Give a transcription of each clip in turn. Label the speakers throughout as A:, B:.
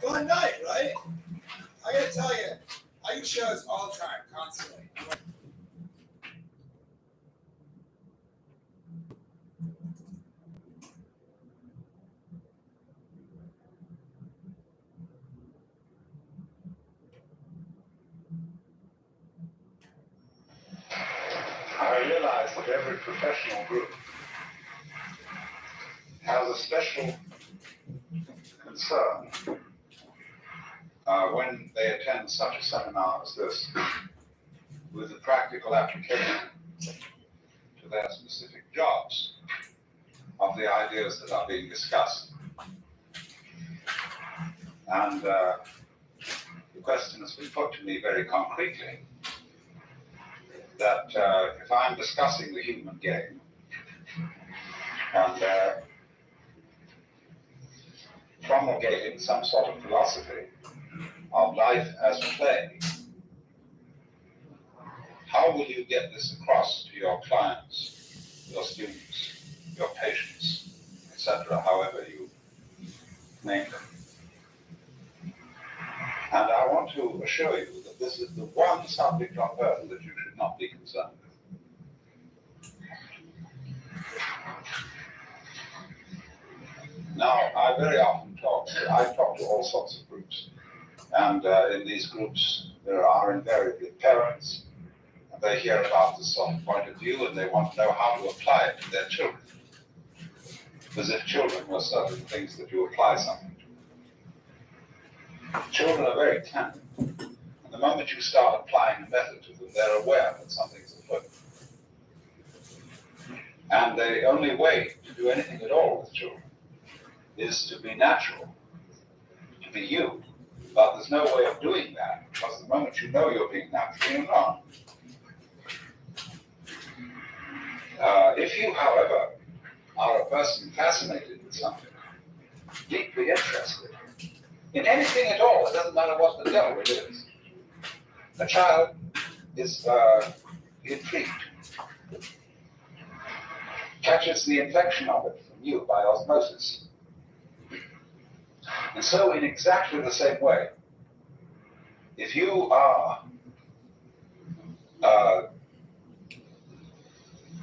A: fun night, right? I gotta tell you, I get shows all the time, constantly.
B: I realize that every professional group has a special concern when they attend such a seminar as this, with the practical application to their specific jobs of the ideas that are being discussed. And the question has been put to me very concretely that if I'm discussing the human game and promulgating some sort of philosophy of life as play, how will you get this across to your clients, your students, your patients, etc., however you name them? And I want to assure you that this is the one subject on earth that you should not be concerned with. Now, I very often talk to all sorts of groups. And in these groups, there are invariably parents, and they hear about this sort of point of view, and they want to know how to apply it to their children. As if children were certain things that you apply something to. Children are very tender. And the moment you start applying a method to them, they're aware that something's afoot. And the only way to do anything at all with children is to be natural, to be you. But there's no way of doing that, because the moment you know you're being natural, you're not. If you, however, are a person fascinated with something, deeply interested in anything at all, it doesn't matter what the devil it is. A child is intrigued, catches the infection of it from you by osmosis. And so in exactly the same way, if you are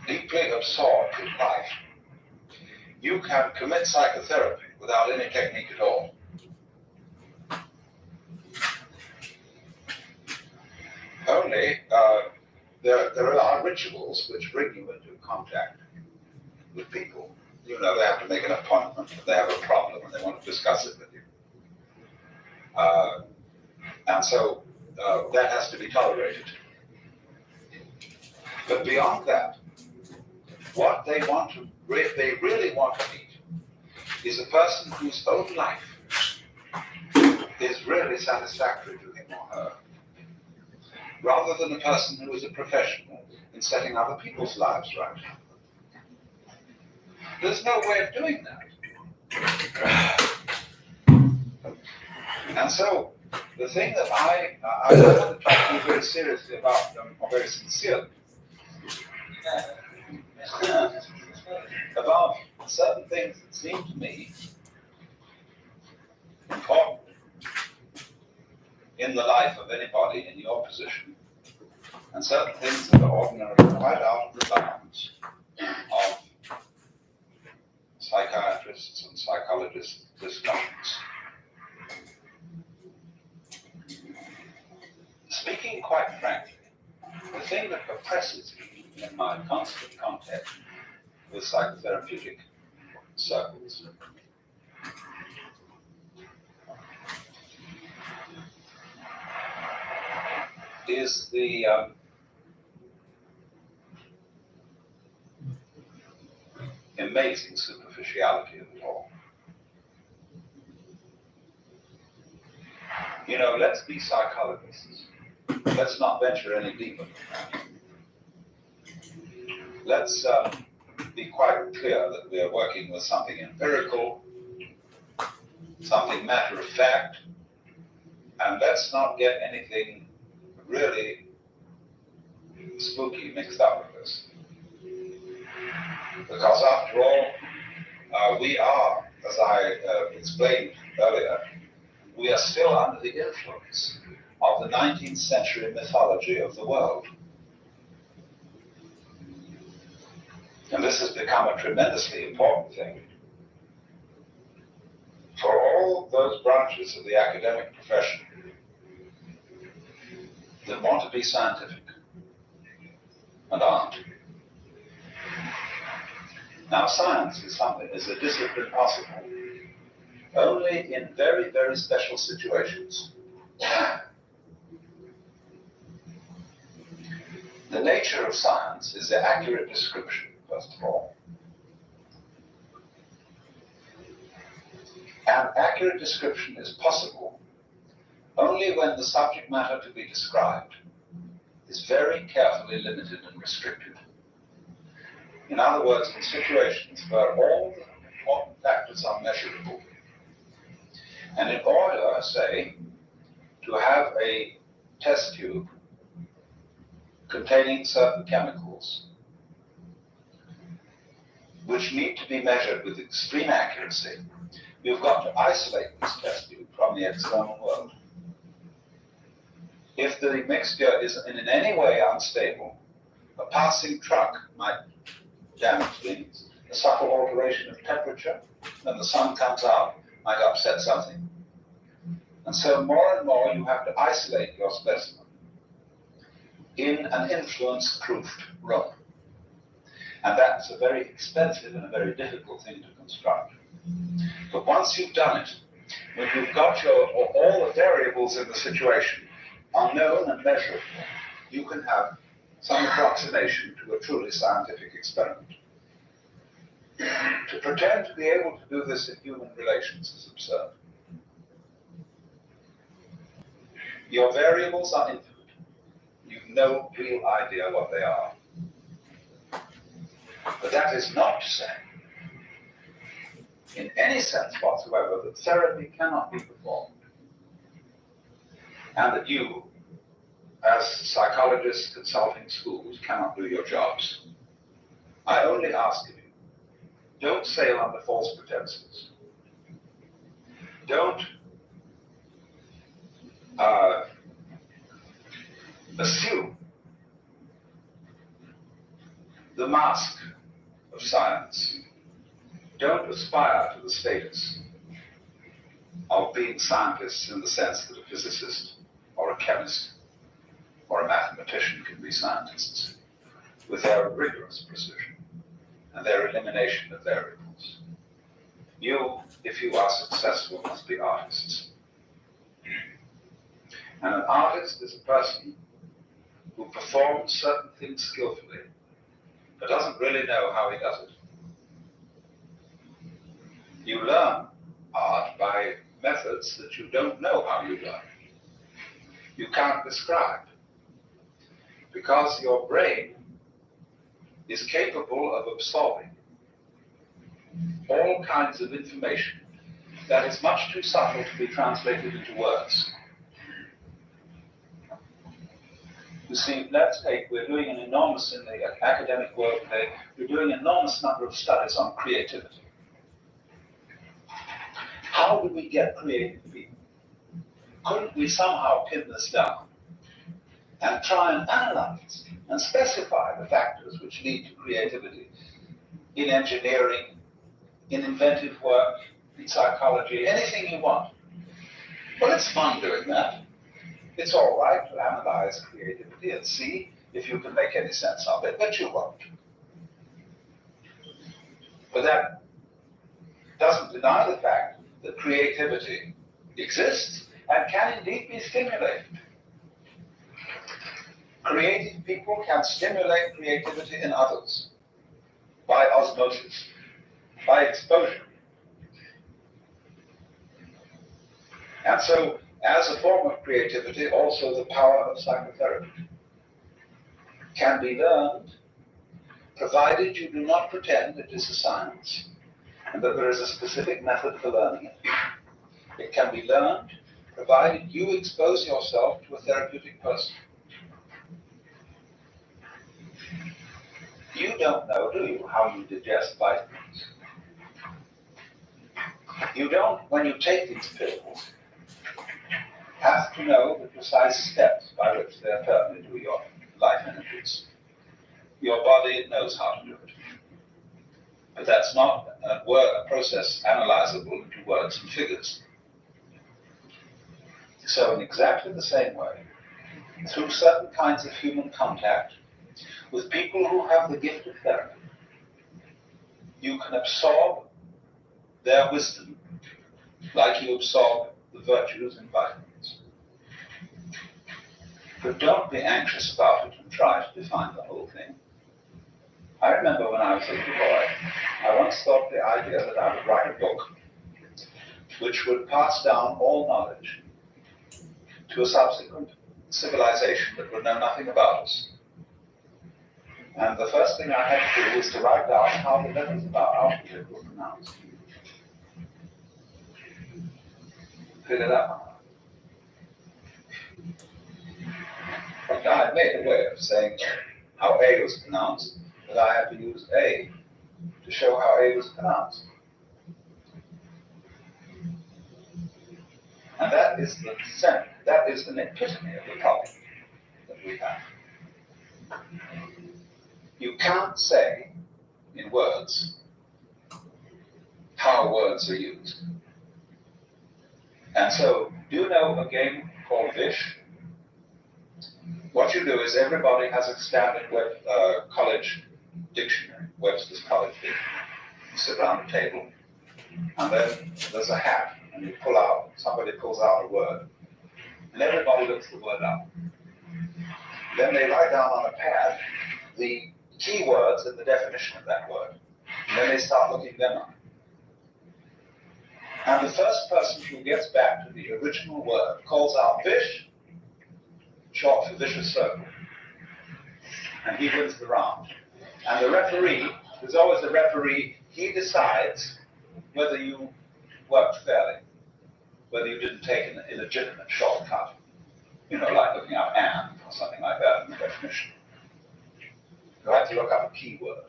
B: deeply absorbed in life, you can commit psychotherapy without any technique at all. Only there are rituals which bring you into contact with people. You know, they have to make an appointment, they have a problem, and they want to discuss it with you. And so that has to be tolerated. But beyond that, what they really want to meet is a person whose own life is really satisfactory to him or her, rather than a person who is a professional in setting other people's lives right. There's no way of doing that. And so, the thing that I want to talk to you very seriously about, or very sincerely, about certain things that seem to me important in the life of anybody in your position, and certain things that are ordinarily quite out of the bounds of psychiatrists and psychologists' discussions. Speaking quite frankly, the thing that oppresses me in my constant contact with psychotherapeutic circles is the amazing superficiality of it all. You know, let's be psychologists. Let's not venture any deeper than that. Let's be quite clear that we are working with something empirical, something matter of fact, and let's not get anything really spooky mixed up with this. Because after all, we are, as I explained earlier, we are still under the influence of the 19th century mythology of the world. And this has become a tremendously important thing for all those branches of the academic profession that want to be scientific and aren't. Now, science is a discipline possible only in very, very special situations. The nature of science is the accurate description, first of all. And accurate description is possible only when the subject matter to be described is very carefully limited and restricted. In other words, in situations where all the important factors are measurable. And in order, say, to have a test tube containing certain chemicals which need to be measured with extreme accuracy, you've got to isolate this test tube from the external world. If the mixture is in any way unstable, a passing truck might damage things. A subtle alteration of temperature, when the sun comes out, might upset something. And so more and more you have to isolate your specimen in an influence-proofed room. And that's a very expensive and a very difficult thing to construct. But once you've done it, when you've got all the variables in the situation are known and measurable, you can have some approximation to a truly scientific experiment. To pretend to be able to do this in human relations is absurd. Your variables are infinite. You've no real idea what they are. But that is not to say, in any sense whatsoever, that therapy cannot be performed. And that you, as psychologists consulting schools, cannot do your jobs. I only ask of you, don't sail under false pretenses. Don't assume the mask of science. Don't aspire to the status of being scientists in the sense that a physicist or a chemist or a mathematician can be scientists, with their rigorous precision and their elimination of variables. You, if you are successful, must be artists. And an artist is a person who performs certain things skillfully, but doesn't really know how he does it. You learn art by methods that you don't know how you learn. You can't describe, because your brain is capable of absorbing all kinds of information that is much too subtle to be translated into words. You see, we're doing in the academic world today, we're doing an enormous number of studies on creativity. How do we get creative people? Couldn't we somehow pin this down and try and analyze and specify the factors which lead to creativity in engineering, in inventive work, in psychology, anything you want? Well, it's fun doing that. It's all right to analyze creativity and see if you can make any sense of it, but you won't. But that doesn't deny the fact that creativity exists and can indeed be stimulated. Creative people can stimulate creativity in others by osmosis, by exposure. And so, as a form of creativity, also the power of psychotherapy can be learned, provided you do not pretend it is a science and that there is a specific method for learning it. It can be learned, provided you expose yourself to a therapeutic person. You don't know, do you, how you digest vitamins? You don't, when you take these pills, have to know the precise steps by which they are turned into your life energies. Your body knows how to do it. But that's not a process analyzable into words and figures. So in exactly the same way, through certain kinds of human contact, with people who have the gift of therapy, you can absorb their wisdom like you absorb the virtues and vitamins. But don't be anxious about it and try to define the whole thing. I remember when I was a little boy, I once thought the idea that I would write a book which would pass down all knowledge to a subsequent civilization that would know nothing about us. And the first thing I had to do was to write down how the letters of our alphabet were pronounced. Fill it up. But I had made a way of saying how A was pronounced, but I had to use A to show how A was pronounced. And that is the center, that is an epitome of the problem that we have. You can't say in words how words are used. And so, do you know a game called Vish? What you do is everybody has a standard college dictionary, Webster's College Dictionary. You sit around a table, and then there's a hat, and you pull out, somebody pulls out a word, and everybody looks the word up. Then they write down on a pad the keywords and the definition of that word. And then they start looking them up. And the first person who gets back to the original word calls out Vish, short for vicious circle. And he wins the round. And the referee, there's always a referee, he decides whether you worked fairly, whether you didn't take an illegitimate shortcut. You know, like looking up and or something like that in the definition. You have to look up a keyword.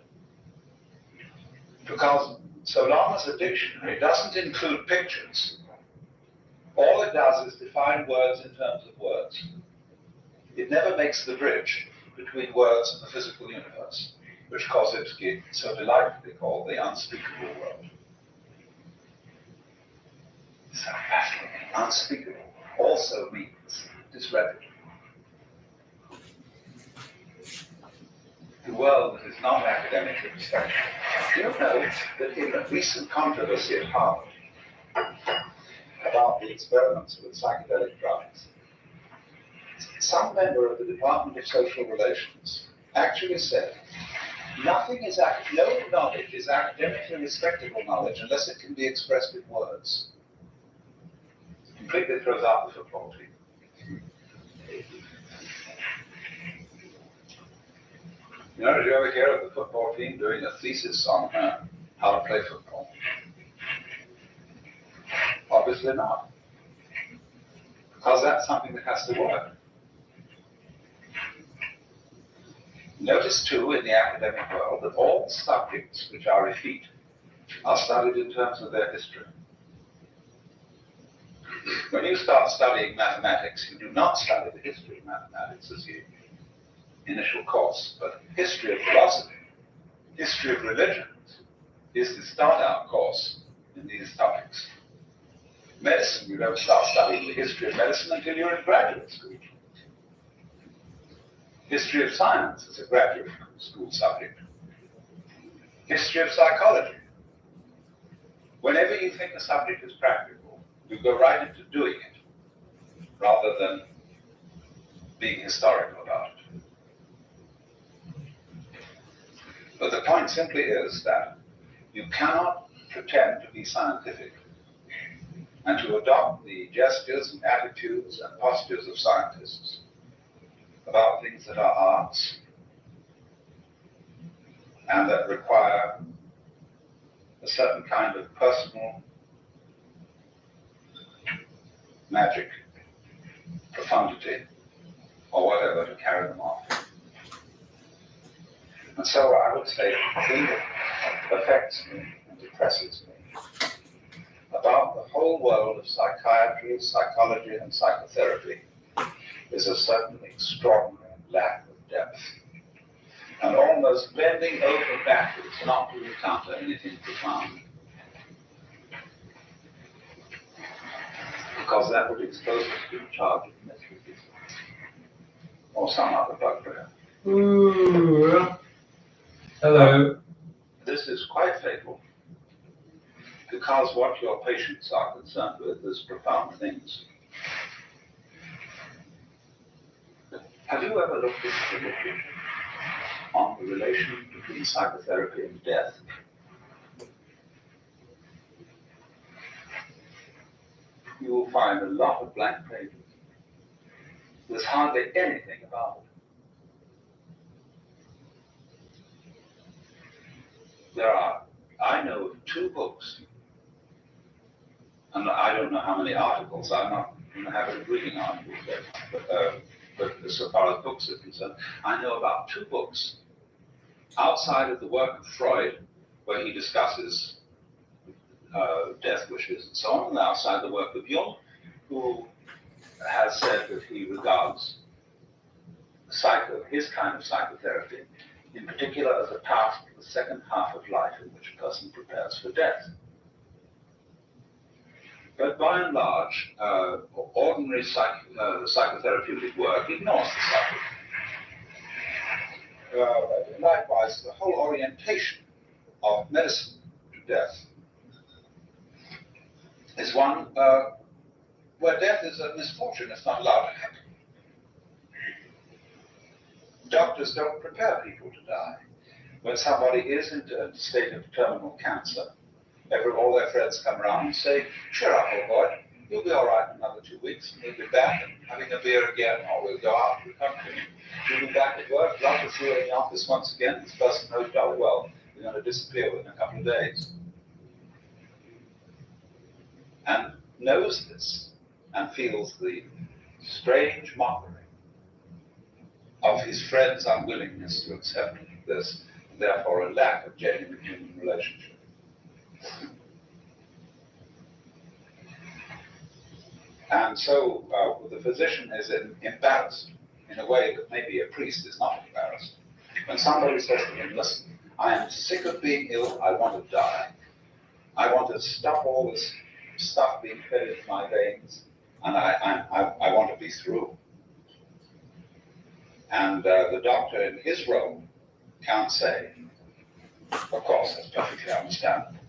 B: Because so long as a dictionary doesn't include pictures, all it does is define words in terms of words. It never makes the bridge between words and the physical universe, which Korzybski so delightfully called the unspeakable world. So fascinating. Unspeakable also means disreputable. The world that is not academically respected. Do you know that in a recent controversy at Harvard about the experiments with psychedelic drugs, some member of the Department of Social Relations actually said, no knowledge is academically respectable knowledge unless it can be expressed in words. It completely throws out the football team. You know, did you ever hear of the football team doing a thesis on how to play football? Obviously not. Because that's something that has to work. Notice too in the academic world that all subjects which are effete are studied in terms of their history. When you start studying mathematics, you do not study the history of mathematics as the initial course, but history of philosophy, history of religions is the start-out course in these topics. Medicine, you don't start studying the history of medicine until you're in graduate school. History of science is a graduate school subject. History of psychology. Whenever you think a subject is practical, you go right into doing it, rather than being historical about it. But the point simply is that you cannot pretend to be scientific and to adopt the gestures and attitudes and postures of scientists about things that are arts and that require a certain kind of personal magic, profundity, or whatever to carry them off. And so I would say the thing that affects me and depresses me about the whole whole world of psychiatry, psychology, and psychotherapy is a certain extraordinary lack of depth, and almost bending over backwards not to encounter anything profound, because that would expose us to the charge of mysticism or some other bugbear.
C: Ooh. Hello.
B: This is quite fatal, because what your patients are concerned with is profound things. Have you ever looked into the literature on the relation between psychotherapy and death? You will find a lot of blank pages. There's hardly anything about it. I know of 2 books, and I don't know how many articles. I'm not in the habit of reading articles, but as far as books are concerned, I know about 2 books outside of the work of Freud, where he discusses death wishes and so on, and outside the work of Jung, who has said that he regards his kind of psychotherapy, in particular, as a task for the second half of life in which a person prepares for death. But by and large, ordinary psychotherapeutic work ignores the subject. Likewise, the whole orientation of medicine to death is one where death is a misfortune. It's not allowed to happen. Doctors don't prepare people to die. When somebody is in a state of terminal cancer, all their friends come around and say, "Cheer up, old boy, you'll be all right in another 2 weeks, and we'll be back and having a beer again, or we'll go out to the country. You'll be back at work, love to see you in the office once again. This person knows jolly well you're going to disappear within a couple of days." And knows this and feels the strange mockery of his friend's unwillingness to accept this, and therefore a lack of genuine human relationship. And so the physician is embarrassed in a way that maybe a priest is not embarrassed. When somebody says to him, "Listen, I am sick of being ill, I want to die. I want to stop all this stuff being fed into my veins, and I want to be through." And the doctor in his role can't say, "Of course, that's perfectly understandable."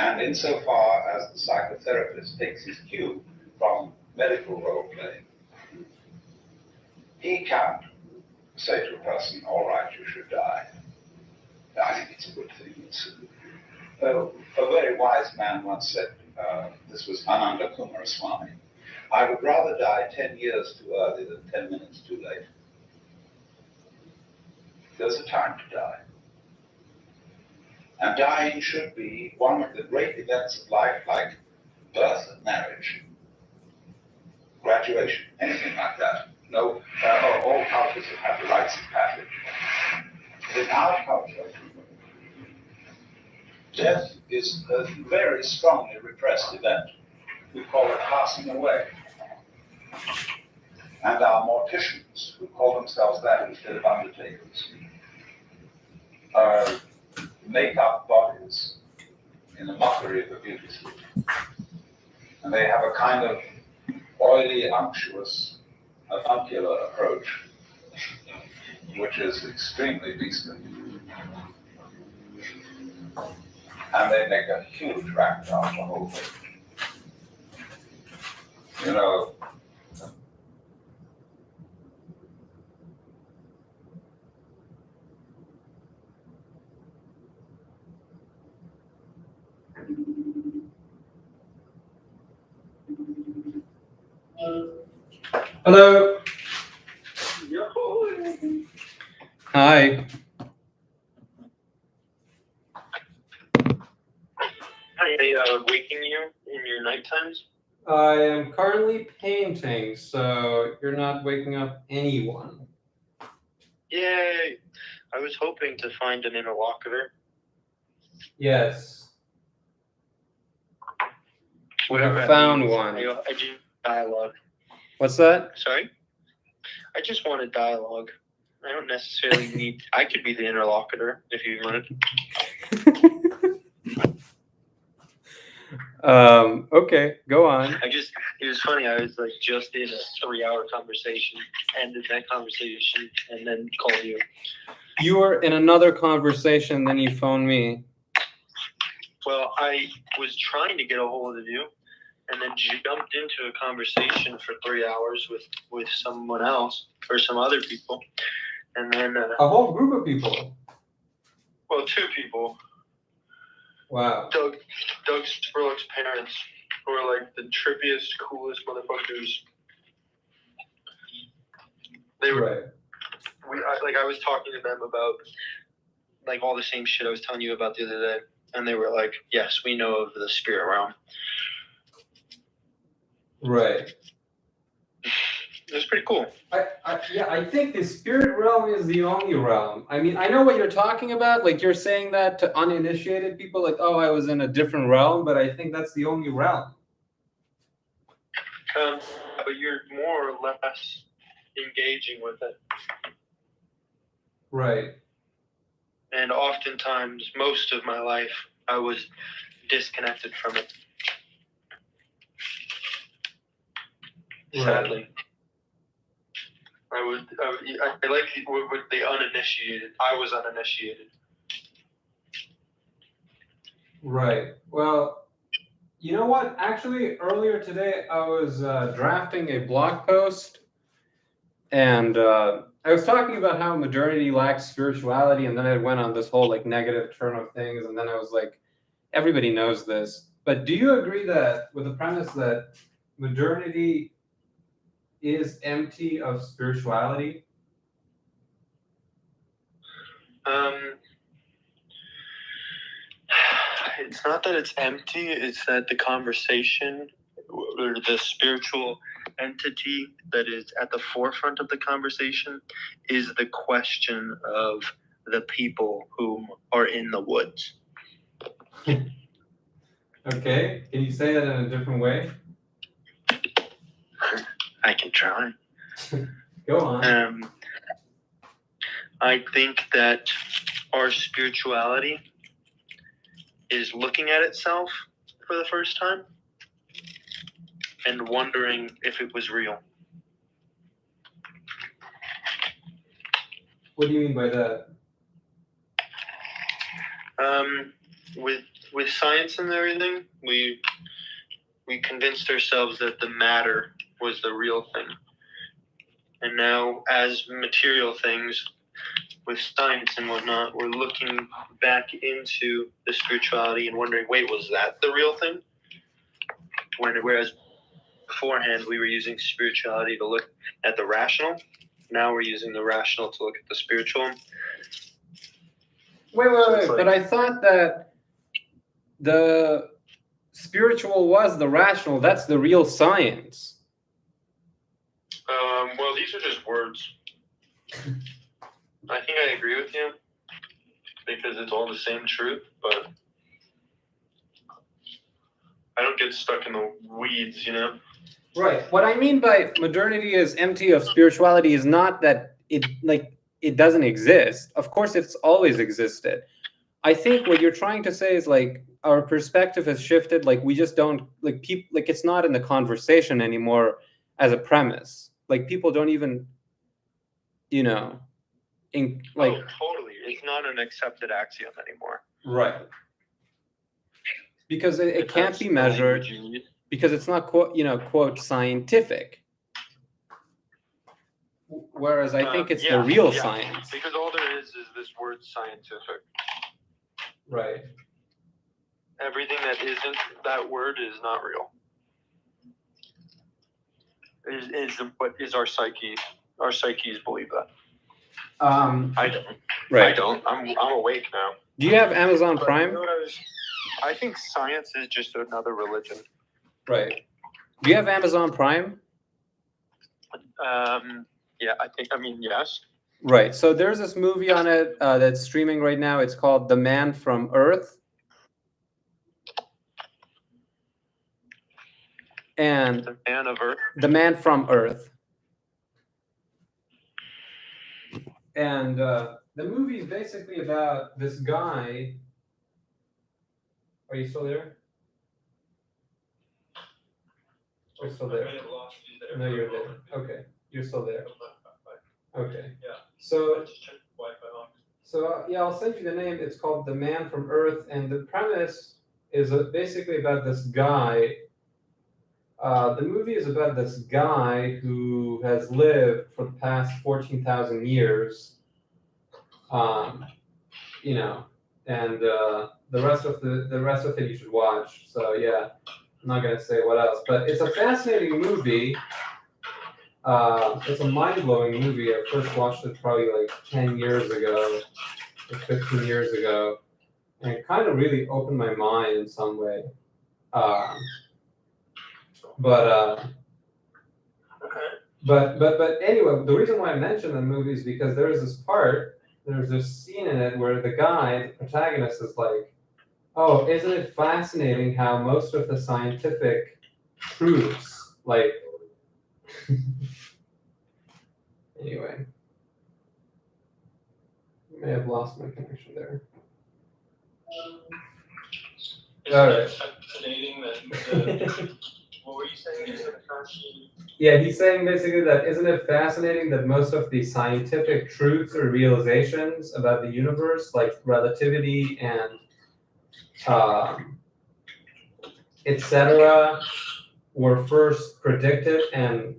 B: And insofar as the psychotherapist takes his cue from medical role playing, he can't say to a person, "All right, you should die." I think it's a good thing. A very wise man once said, this was Ananda Kumaraswamy, "I would rather die 10 years too early than 10 minutes too late." There's a time to die. And dying should be one of the great events of life, like birth and marriage, graduation, anything like that. No, all cultures have the rites of passage. In our culture, death is a very strongly repressed event. We call it passing away. And our morticians, who call themselves that instead of undertakers, make up bodies in a mockery of a beauty sleep. And they have a kind of oily, unctuous, avuncular approach, which is extremely beastly. And they make a huge racket out of the whole thing. You know,
C: Hello. Hi.
D: Hi, waking you in your night times?
C: I am currently painting, so you're not waking up anyone.
D: Yay! I was hoping to find an interlocutor.
C: Yes.
D: Whatever that
C: found
D: means.
C: one.
D: I just dialogue.
C: What's that?
D: Sorry? I just want a dialogue. I don't necessarily need. I could be the interlocutor if you wanted.
C: Okay, go on.
D: It was funny. I was like just in a 3-hour conversation, ended that conversation, and then called you.
C: You were in another conversation, then you phoned me.
D: Well, I was trying to get a hold of you, and then jumped into a conversation for 3 hours with someone else or some other people, and then
C: A whole group of people.
D: well, 2 people.
C: Wow.
D: Doug Spurlock's parents, who are like the trippiest, coolest motherfuckers. They were.
C: Right.
D: I was talking to them about like all the same shit I was telling you about the other day, and they were like, "Yes, we know of the spirit realm."
C: Right.
D: It was pretty cool.
C: I think the spirit realm is the only realm. I mean, I know what you're talking about. Like, you're saying that to uninitiated people, like, oh, I was in a different realm, but I think that's the only realm.
D: But you're more or less engaging with it.
C: Right.
D: And oftentimes, most of my life, I was disconnected from it.
C: Right.
D: Sadly. I like with the uninitiated. I was uninitiated.
C: Right. Well, you know what? Actually, earlier today, I was drafting a blog post, and I was talking about how modernity lacks spirituality, and then I went on this whole like negative turn of things, and then I was like, everybody knows this, but do you agree that with the premise that modernity is empty of spirituality?
D: It's not that it's empty, it's that the conversation or the spiritual entity that is at the forefront of the conversation is the question of the people who are in the woods.
C: Okay, can you say that in a different way?
D: I can try.
C: Go on.
D: I think that our spirituality is looking at itself for the first time and wondering if it was real.
C: What do you mean by that?
D: With science and everything, we convinced ourselves that the matter was the real thing. And now, as material things, with science and whatnot, we're looking back into the spirituality and wondering, wait, was that the real thing? Whereas beforehand, we were using spirituality to look at the rational. Now we're using the rational to look at the spiritual.
C: Wait, but I thought that the spiritual was the rational. That's the real science.
D: Well, these are just words. I think I agree with you because it's all the same truth, but I don't get stuck in the weeds, you know?
C: Right. What I mean by modernity is empty of spirituality is not that it doesn't exist. Of course, it's always existed. I think what you're trying to say is like our perspective has shifted. Like we just don't like people. Like it's not in the conversation anymore as a premise. Like people don't even, you know,
D: totally. It's not an accepted axiom anymore.
C: Right. Because it can't be measured. Because it's not quote scientific. Whereas I think it's the real science.
D: Because all there is this word scientific.
C: Right.
D: Everything that isn't that word is not real. What is our psyche? Our psyches believe that. I don't.
C: Right.
D: I don't. I'm awake now.
C: Do you have Amazon Prime?
D: You know I think science is just another religion.
C: Right. Do you have Amazon Prime?
D: Yeah, yes.
C: Right. So there's this movie on it that's streaming right now. It's called The Man from Earth. and
D: The Man of Earth.
C: The Man from Earth. And the movie is basically about this guy. Are you still there? You're still there. No, you're there. Okay, you're still there. Okay.
D: Yeah.
C: So,
D: Just check Wi-Fi on.
C: yeah, I'll send you the name. It's called The Man from Earth, and the premise is basically about this guy. The movie is about this guy who has lived for the past 14,000 years. You know, and the rest of it you should watch. So yeah, I'm not gonna say what else, but it's a fascinating movie. It's a mind-blowing movie. I first watched it probably like 10 years ago, or 15 years ago, and it kind of really opened my mind in some way. But anyway, the reason why I mentioned the movie is because there's this scene in it where the guy, the protagonist, is like, "Oh, isn't it fascinating how most of the scientific truths, like," anyway, I may have lost my connection there. All right.
D: Fascinating that. What were you saying? Is it fascinating?
C: Yeah, he's saying basically that isn't it fascinating that most of the scientific truths or realizations about the universe, like relativity and etc., were first predicted and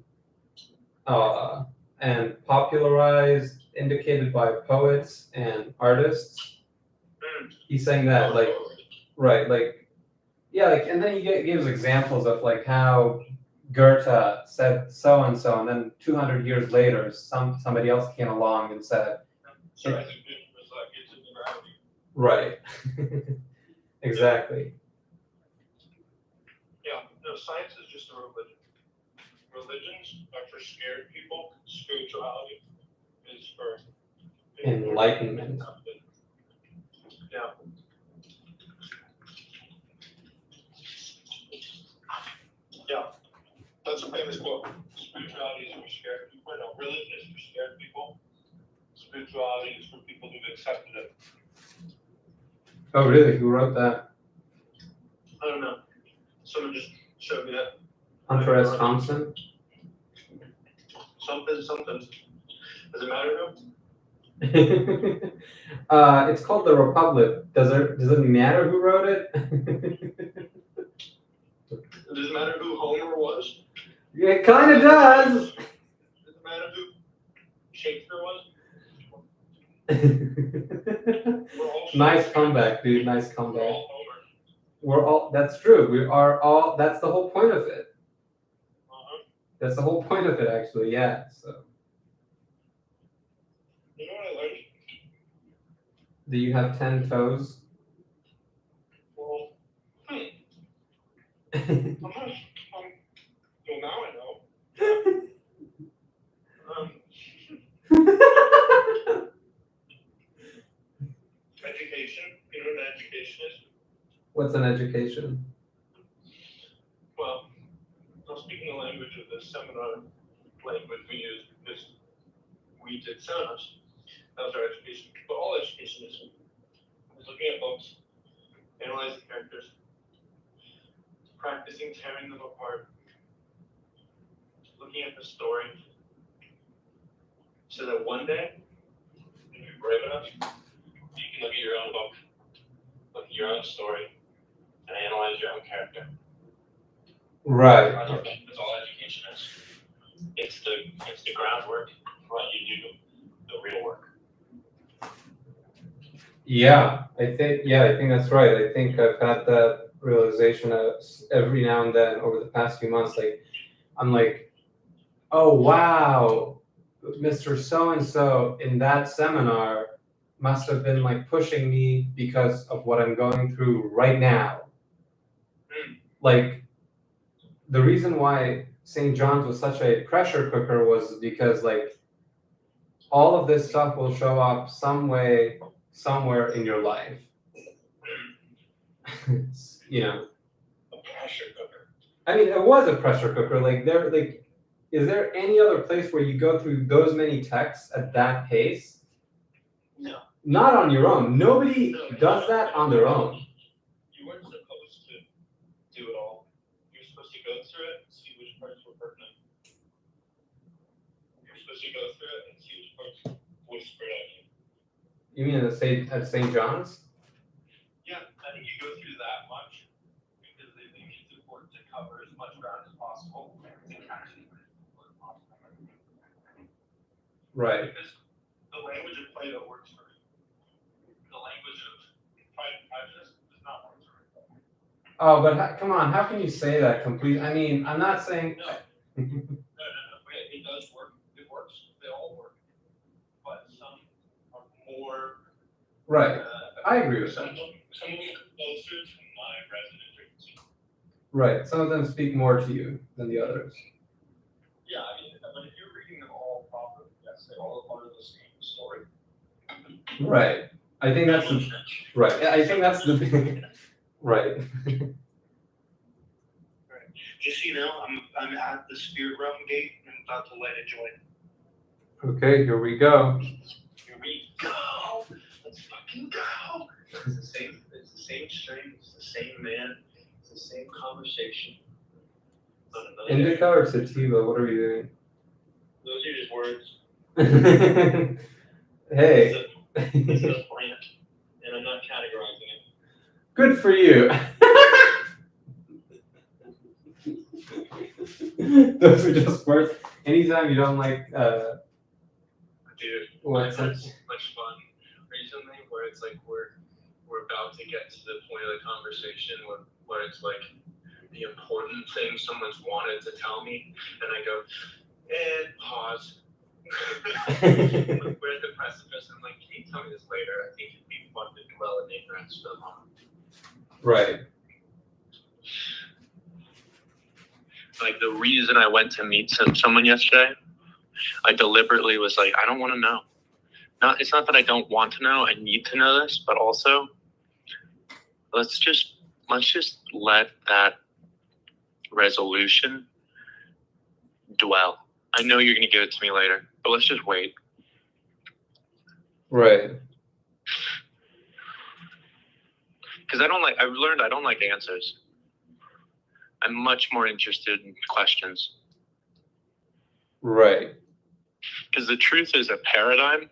C: popularized, indicated by poets and artists. He's saying that, like, right, like, yeah, like, and then he gives examples of like how Goethe said so and so, and then 200 years later, somebody else came along and said,
D: So I think it was like it's in gravity.
C: right, exactly.
D: Yeah, no, science is just a religion. Religions are for scared people. Spirituality is for
C: Enlightenment.
D: Yeah. Yeah, that's a famous quote. Spirituality is for scared people. No, religion is for scared people. Spirituality is for people who've accepted it.
C: Oh, really? Who wrote that?
D: I don't know. Someone just showed me that.
C: Hunter S. Thompson?
D: Something. Does it matter who?
C: It's called The Republic. Does it matter who wrote it?
D: Does it matter who Homer was?
C: It kind of does.
D: Does it matter who Shakespeare was?
C: Nice comeback, dude. Nice
D: We're
C: comeback.
D: all Homer.
C: That's true. We are all, that's the whole point of it.
D: Uh-huh.
C: That's the whole point of it, actually, yeah. So,
D: You know what I learned?
C: do you have 10 toes?
D: Well, well, now I know. Education. You know what an education is?
C: What's an education?
D: Well, I'm speaking the language of the seminar language we use because we did seminars. That was our education. But all education is looking at books, analyzing characters, practicing tearing them apart, looking at the story, so that one day, if you're brave enough, you can look at your own book, look at your own story, and analyze your own character.
C: Right.
D: That's all education is. It's the groundwork for what you do, the real work.
C: Yeah, I think that's right. I think I've had that realization every now and then over the past few months. Like, I'm like, oh wow, Mr. So-and-so in that seminar must have been like pushing me because of what I'm going through right now. Like, the reason why St. John's was such a pressure cooker was because like all of this stuff will show up some way, somewhere in your life. You know.
D: A pressure cooker.
C: I mean, it was a pressure cooker. Is there any other place where you go through those many texts at that pace?
E: No.
C: Not on your own. Nobody does that on their own.
E: You weren't supposed to do it all. You're supposed to go through it and see which parts were pertinent. You're supposed to go through it and see which parts whispered at you.
C: You mean at St. John's?
E: Yeah, I think you go through that much because they think it's important to cover as much ground as possible to catch as many people as possible.
C: Right.
E: Because the language of Plato works for me. The language of Pride and Prejudice does not work for me.
C: Oh, but come on, how can you say that completely? I mean, I'm not saying.
E: No. It does work. It works. They all work. But some are more.
C: Right. I agree with that.
E: Some closer to my resonant frequency.
C: Right. Some of them speak more to you than the others.
E: Yeah, I mean, but if you're reading them all properly, yes, they all are part of the same story.
C: Right. I think that's the right. I think that's the right.
E: Just so you know, I'm at the Spirit Realm gate and I'm about to light a joint.
C: Okay, here we go.
E: Here we go. Let's fucking go. It's the same string, it's the same man, it's the same conversation. On another day.
C: Indica or sativa? What are we doing?
E: Those are just words.
C: Hey.
E: This is a plant, and I'm not categorizing it.
C: Good for you. Those are just words. Anytime you don't like
E: Dude,
C: what's
E: much
C: it?
E: fun recently where it's like we're about to get to the point of the conversation where it's like the important thing someone's wanted to tell me, and I go, and pause. We're at the precipice. I'm like, can you tell me this later? I think it'd be fun to dwell in ignorance for the moment.
C: Right.
E: Like the reason I went to meet someone yesterday, I deliberately was like, I don't want to know. It's not that I don't want to know. I need to know this, but also let's just let that resolution dwell. I know you're going to give it to me later, but let's just wait.
C: Right.
E: Because I've learned I don't like answers. I'm much more interested in questions.
C: Right.
E: Because the truth is a paradigm.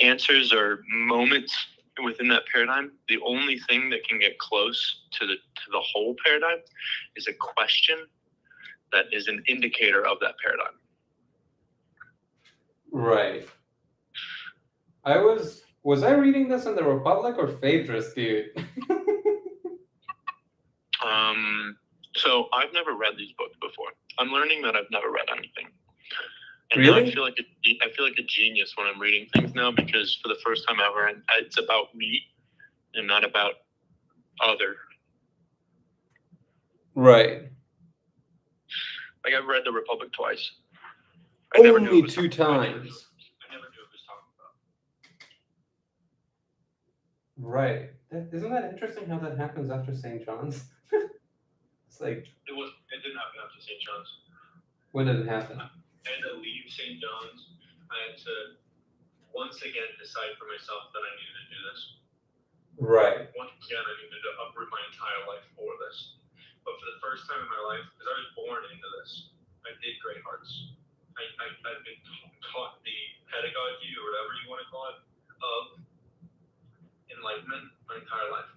E: Answers are moments within that paradigm. The only thing that can get close to the whole paradigm is a question that is an indicator of that paradigm.
C: Right. Was I reading this in the Republic or Phaedrus, dude?
E: So I've never read these books before. I'm learning that I've never read anything. And
C: Really?
E: now I feel like a genius when I'm reading things now, because for the first time ever, and it's about me and not about other.
C: Right.
E: Like I've read The Republic twice. I never knew
C: Only
E: it was
C: 2
E: talking-
C: times.
E: I never knew it was talking about.
C: Right. Isn't that interesting how that happens after St. John's? It's like,
E: It didn't happen after St. John's.
C: when did it happen?
E: I had to leave St. John's. I had to once again decide for myself that I needed to do this.
C: Right.
E: Once again, I needed to uproot my entire life for this. But for the first time in my life, because I was born into this, I did Great Hearts. I've been taught the pedagogy, or whatever you want to call it, of enlightenment my entire life.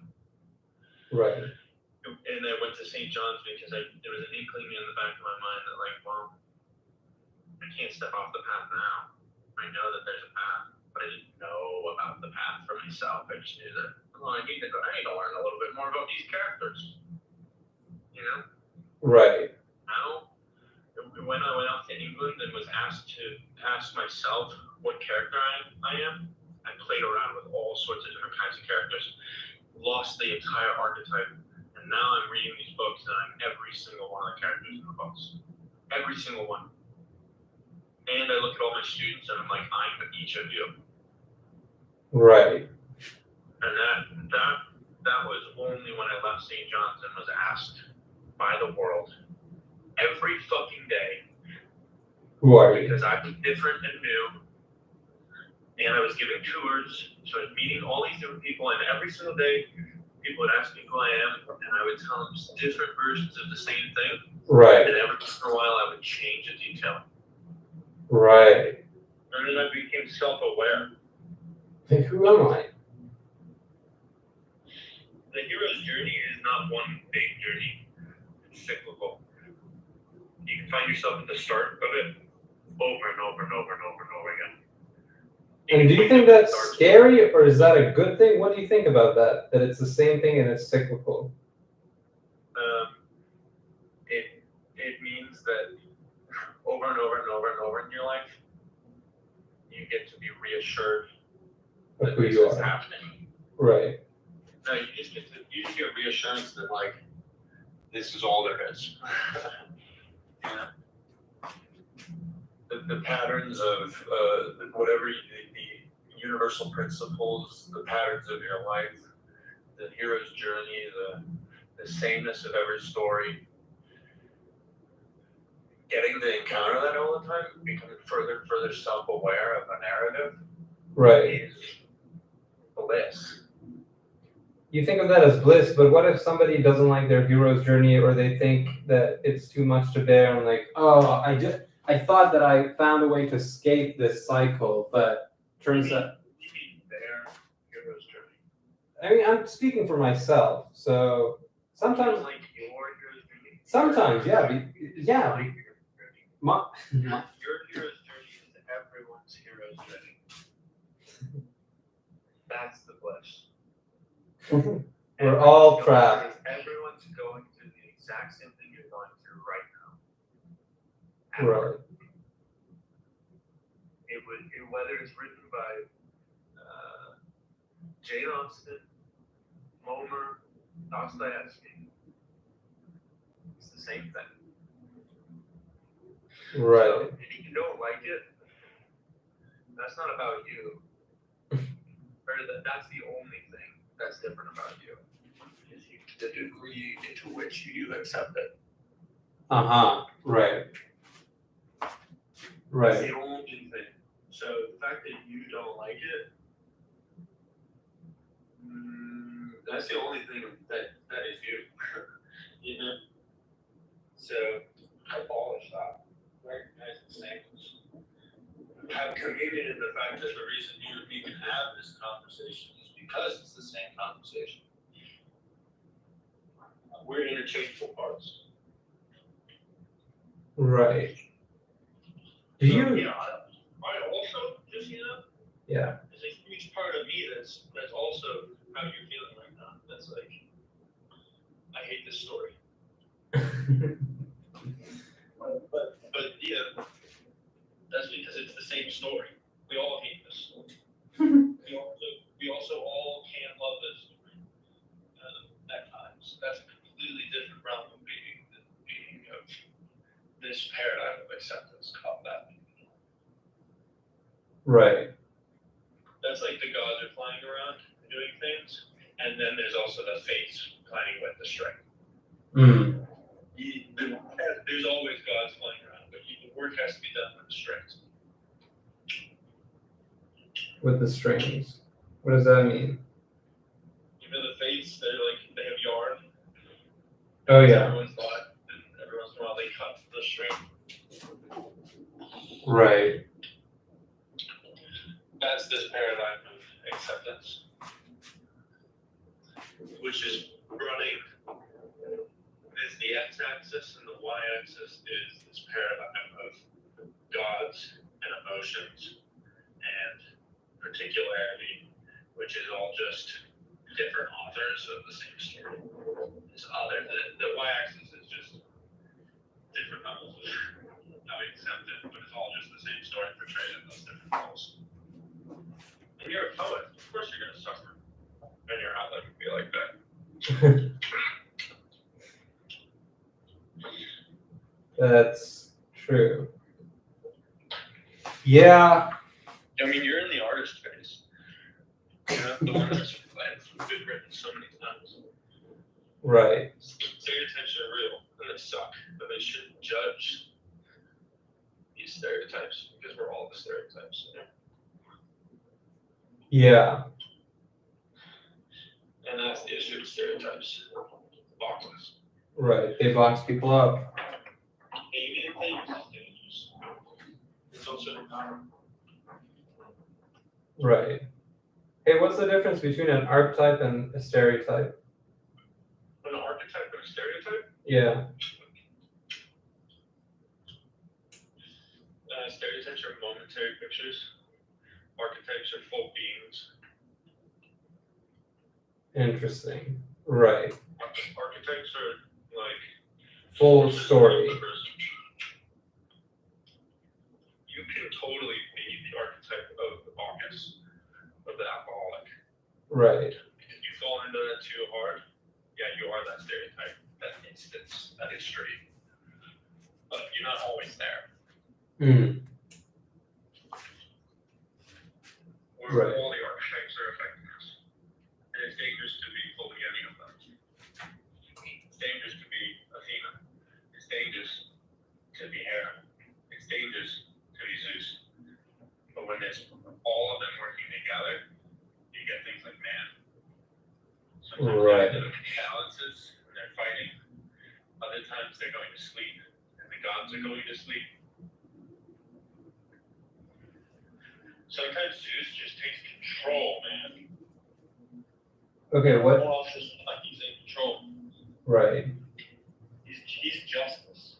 C: Right.
E: And I went to St. John's because there was an inkling in the back of my mind that, like, well, I can't step off the path now. I know that there's a path, but I didn't know about the path for myself. I just knew that, well, I need to learn a little bit more about these characters. You know?
C: Right.
E: Now, when I went out to England and was asked to ask myself what character I am, I played around with all sorts of different kinds of characters, lost the entire archetype, and now I'm reading these books and I'm every single one of the characters in the books. Every single one. And I look at all my students and I'm like, I'm each of you.
C: Right.
E: And that was only when I left St. John's and was asked by the world every fucking day
C: Who are you?
E: because I was different and new. And I was giving tours, so I was meeting all these different people, and every single day, people would ask me who I am, and I would tell them different versions of the same thing.
C: Right.
E: And every once in a while, I would change a detail.
C: Right.
E: And then I became self-aware.
C: Hey, who am I?
E: The hero's journey is not one big journey. It's cyclical. You can find yourself at the start of it over and over and over and over and over again.
C: And do you think that's scary, or is that a good thing? What do you think about that? That it's the same thing and it's cyclical?
E: It means that over and over and over and over in your life, you get to be reassured
C: Of
E: that
C: who
E: this
C: you
E: is
C: are.
E: happening.
C: Right.
E: No, you just get reassurance that like this is all there is. Yeah. The patterns of whatever the universal principles, the patterns of your life, the hero's journey, the sameness of every story. Getting to encounter that all the time, becoming further and further self-aware of a narrative
C: Right.
E: is bliss.
C: You think of that as bliss, but what if somebody doesn't like their hero's journey, or they think that it's too much to bear, and like, oh, I thought that I found a way to escape this cycle, but turns out.
E: You mean their hero's journey?
C: I mean, I'm speaking for myself, so sometimes,
E: Like your hero's journey?
C: sometimes, yeah,
E: My hero's journey. Your hero's journey is everyone's hero's journey. That's the bliss.
C: we're all trapped.
E: Everyone's going through the exact same thing you're going through right now.
C: Right.
E: Whether it's written by Jane Austen, Homer, Dostoevsky, it's the same thing.
C: Right.
E: So if you don't like it, that's not about you. Or that's the only thing that's different about you. Is the degree to which you accept it.
C: Right.
E: That's
C: Right.
E: the only thing. So the fact that you don't like it, that's the only thing that is you. You know? So abolish that. Recognize the sameness. Have created in the fact that the reason you and me can have this conversation is because it's the same conversation. We're interchangeable parts.
C: Right. Do
E: So,
C: you?
E: yeah, I also just
C: Yeah.
E: there's a huge part of me that's also how you're feeling right now. That's like, I hate this story. But yeah, that's because it's the same story. We all hate this story. we also all can love this story at times. That's a completely different realm of being of this paradigm of acceptance called that.
C: Right.
E: That's like the gods are flying around doing things, and then there's also the fates playing with the string. There's always gods flying around, but the work has to be done with the strings.
C: With the strings. What does that mean?
E: You know the fates, they have yarn.
C: Oh yeah.
E: Everyone's thought, and every once in a while they cut the string.
C: Right.
E: That's this paradigm of acceptance, which is running. Is the x-axis, and the y-axis is this paradigm of gods and emotions and particularity, which is all just different authors of the same story. The y-axis is just different levels of how we accept it, but it's all just the same story portrayed in those different levels. And you're a poet, of course you're going to suffer, and your outlet would be like that.
C: That's true. Yeah.
E: I mean, you're in the artist phase. You know, the one that's been written so many times.
C: Right.
E: So your attention real and they suck, but they shouldn't judge these stereotypes because we're all the stereotypes. You know?
C: Yeah.
E: And that's the issue with stereotypes. Boxes.
C: Right. They box people up.
E: Avian things is dangerous. It's also
C: Right. Hey, what's the difference between an archetype and a stereotype?
E: an archetype and a stereotype.
C: Yeah.
E: Stereotypes are momentary pictures. Archetypes are full beings.
C: Interesting. Right.
E: Archetypes are like
C: Full story.
E: You can totally be the archetype of the Bacchus, of the alcoholic.
C: Right.
E: If you fall into that too hard, yeah, you are that stereotype, that instance, that extreme. But you're not always there.
C: Mm.
E: Where
C: Right.
E: all the archetypes are affecting us. And it's dangerous to be fully any of them. It's dangerous to be Athena. It's dangerous to be Hera. It's dangerous to be Zeus. But when there's all of them working together, you get things like man. Sometimes
C: Right.
E: they're balances and they're fighting. Other times they're going to sleep and the gods are going to sleep. Sometimes Zeus just takes control, man.
C: Okay, what?
E: More often than not, he's in control.
C: Right.
E: He's justice.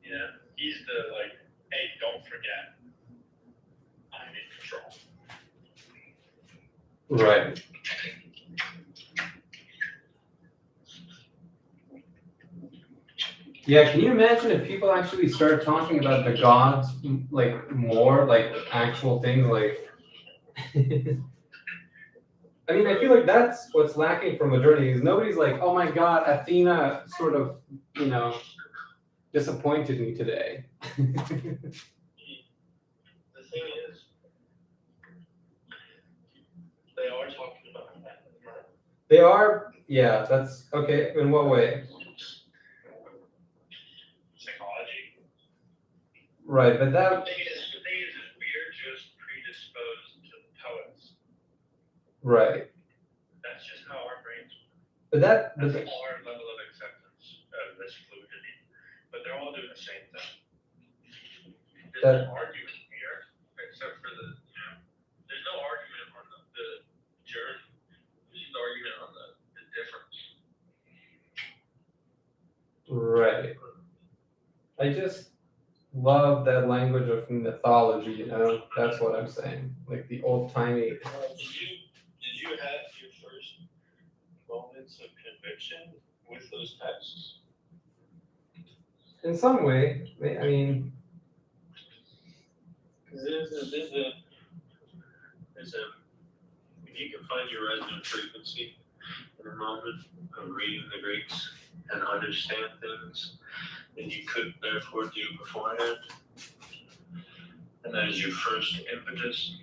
E: You know, he's the like, hey, don't forget, I'm in control.
C: Right. Yeah, can you imagine if people actually started talking about the gods like more, like actual things like I mean, I feel like that's what's lacking from modernity is nobody's like, oh my god, Athena sort of, disappointed me today.
E: The thing is, they are talking about that.
C: They are, yeah, that's okay. In what way?
E: Psychology.
C: Right, but that
E: The thing is, we are just predisposed to poets.
C: right.
E: That's just how our brains work.
C: But
E: That's our level of acceptance of this fluidity. But they're all doing the same thing. There's no argument here, except for there's no argument on the journey. There's just argument on the difference.
C: right. I just love that language of mythology, That's what I'm saying. Like the old timey.
E: Did you have your first moments of conviction with those texts?
C: In some way, I mean,
E: Because if you can find your resonant frequency in a moment of reading the Greeks and understand things that you couldn't therefore do beforehand, and that is your first impetus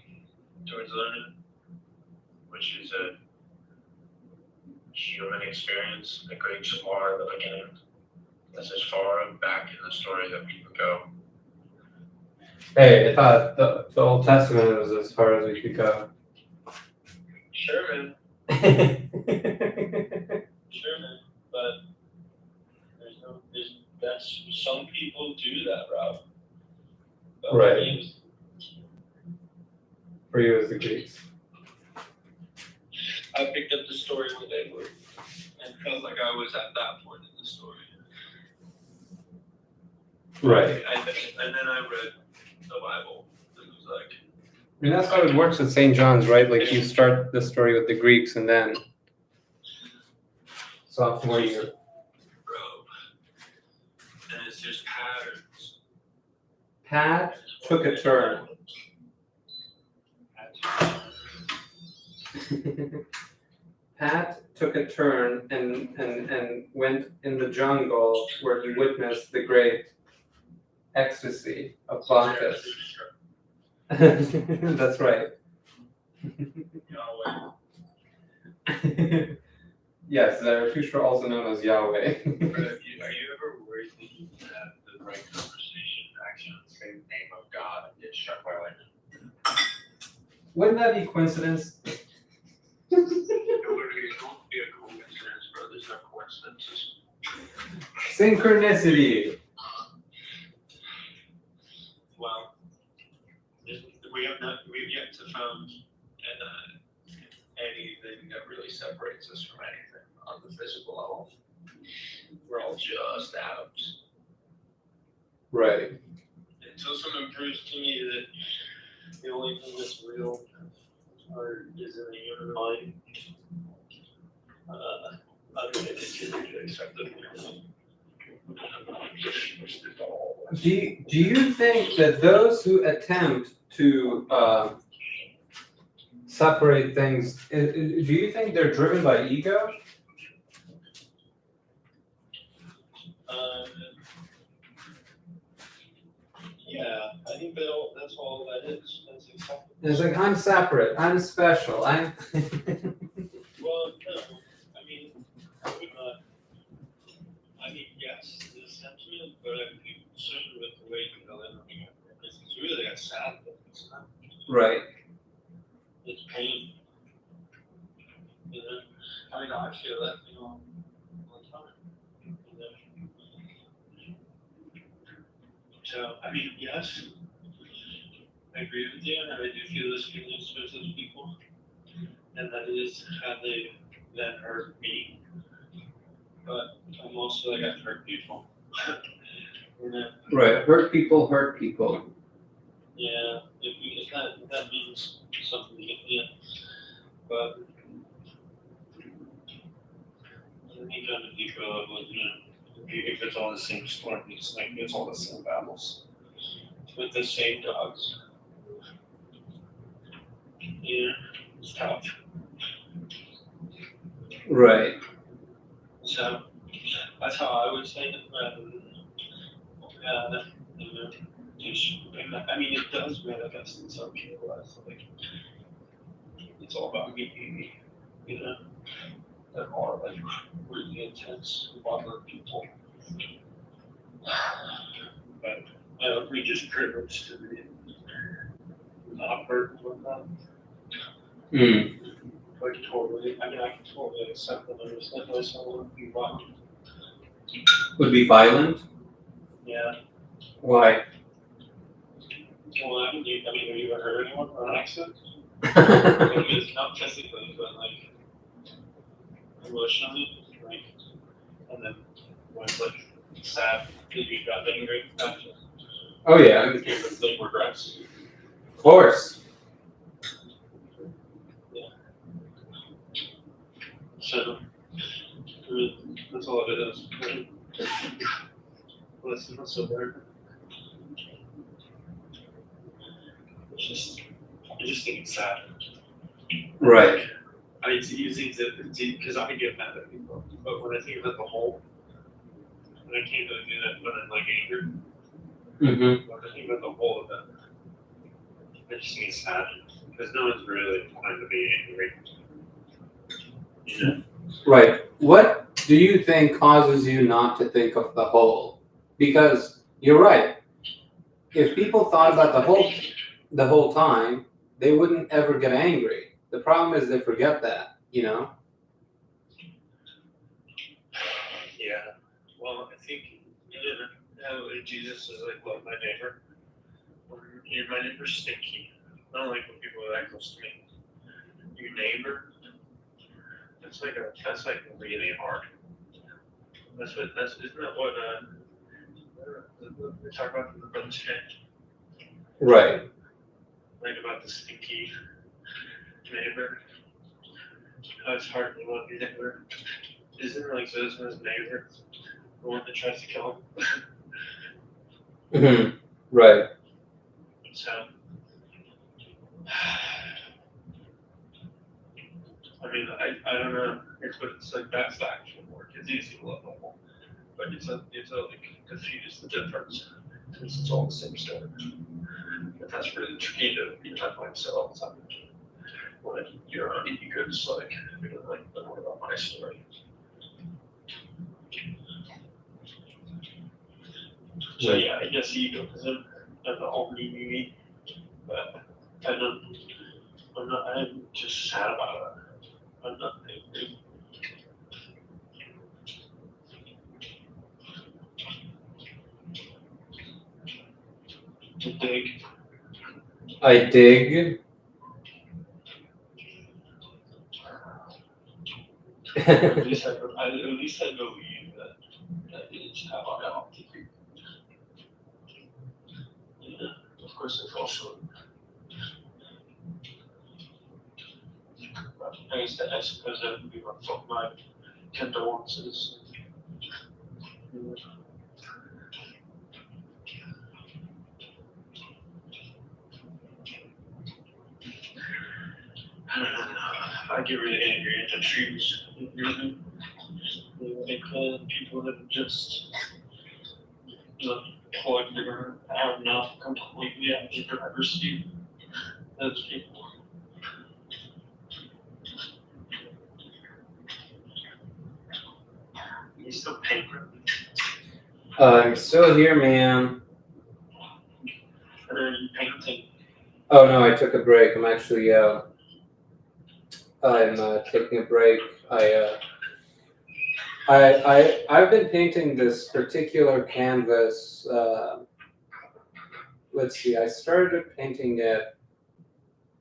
E: towards learning, which is a human experience. The Greeks are the beginning. That's as far back in the story that we can go.
C: hey, I thought the Old Testament was as far as we could go.
E: Sure, man. Sure, man. But that's some people do that route. But
C: Right.
E: for me,
C: For you as the Greeks.
E: I picked up the story where they were and felt like I was at that point in the story.
C: Right.
E: And then I read the Bible. It was like,
C: I mean, that's how it works with St. John's, right? Like you start the story with the Greeks and then sophomore year.
E: bro. And it's just patterns.
C: Pat took a turn. Pat took a turn and went in the jungle where he witnessed the great ecstasy of Bacchus. That's right.
E: Yahweh.
C: Yes, Zarathustra, also known as Yahweh.
E: Are you ever worried that you have the right conversation, actually say the name of God and get struck by lightning?
C: Wouldn't that be coincidence?
E: It would be a coincidence, bro. There's no coincidences.
C: Synchronicity.
E: Well, we've yet to found anything that really separates us from anything on the physical level. We're all just atoms.
C: Right.
E: Until someone proves to me that the only thing that's real is in the human mind, I'm going to continue to accept it.
C: Do you think that those who attempt to separate things, do you think they're driven by ego?
E: Yeah, I think that's all that is. That's acceptable.
C: It's like, I'm separate, I'm special, I'm.
E: Well, no, I mean, I would not. I mean, yes, the sentiment, but I'd be concerned with the way you go in. Because it's really a sad thing. It's not.
C: Right.
E: It's pain. You know? I mean, I feel that, all the time. You know? So, I mean, yes, I agree with you, and I do feel those feelings towards those people, and that is how they then hurt me. But I'm also like, I've hurt people. You know?
C: Right. Hurt people hurt people.
E: Yeah, if that means something to you. But I think on a deeper level, if it's all the same storm, it's like it's all the same battles with the same dogs. Yeah, it's tough.
C: Right.
E: So that's how I would say it, rather than I mean, it does manifest in some people as like it's all about me, that are like really intense about other people. But we're just privileged to be not burdened with them.
C: Mm.
E: Like totally, I mean, I can totally accept and understand why someone would be violent.
C: Would be violent?
E: Yeah.
C: Why?
E: Well, have you ever heard anyone in an accident? It's not physically, but like emotionally, like, and then when it's like sad, did you got angry after?
C: Oh yeah,
E: Like regrets.
C: of course.
E: Yeah. So, I mean, that's all it is. Well, it's not so bad. I just think it's sad.
C: Right.
E: I mean, it's easy because I get mad at people, but when I think about the whole, and I can't really do that when I'm like angry.
C: Mm-hmm.
E: When I think about the whole of it, I just think it's sad because no one's really trying to be angry. You know?
C: Right. What do you think causes you not to think of the whole? Because you're right. If people thought about the whole time, they wouldn't ever get angry. The problem is they forget that,
E: Yeah. Well, I think Jesus is like, love my neighbor. My neighbor's stinky. I don't like when people are that close to me. Your neighbor. That's like really hard. Isn't that what we talk about in the Brother's Change?
C: Right.
E: Like about the stinky neighbor. How it's hard to love your neighbor. Isn't it like so isn't his neighbor the one that tries to kill him?
C: Mm-hmm. Right.
E: So I mean, I don't know. It's like that's the actual work. It's easy to love the whole, but it's like diffuse the difference since it's all the same story. But that's really tricky to be talking like so all the time. When your own ego is like, what about my story? So yeah, I guess egotism and the only me, but I'm just sad about it. I'm not angry. To dig.
C: I dig.
E: At least I believe that is how I ought to be. Yeah, of course, it's also. I suppose that would be my condolences. I don't know. I get really angry at the trees. Like people that just plug their mouth completely out of the driver's seat. Those people. You still paying for it?
C: I'm still here, man.
E: Or are you painting?
C: Oh no, I took a break. I'm actually I'm taking a break. I've been painting this particular canvas. Let's see, I started painting it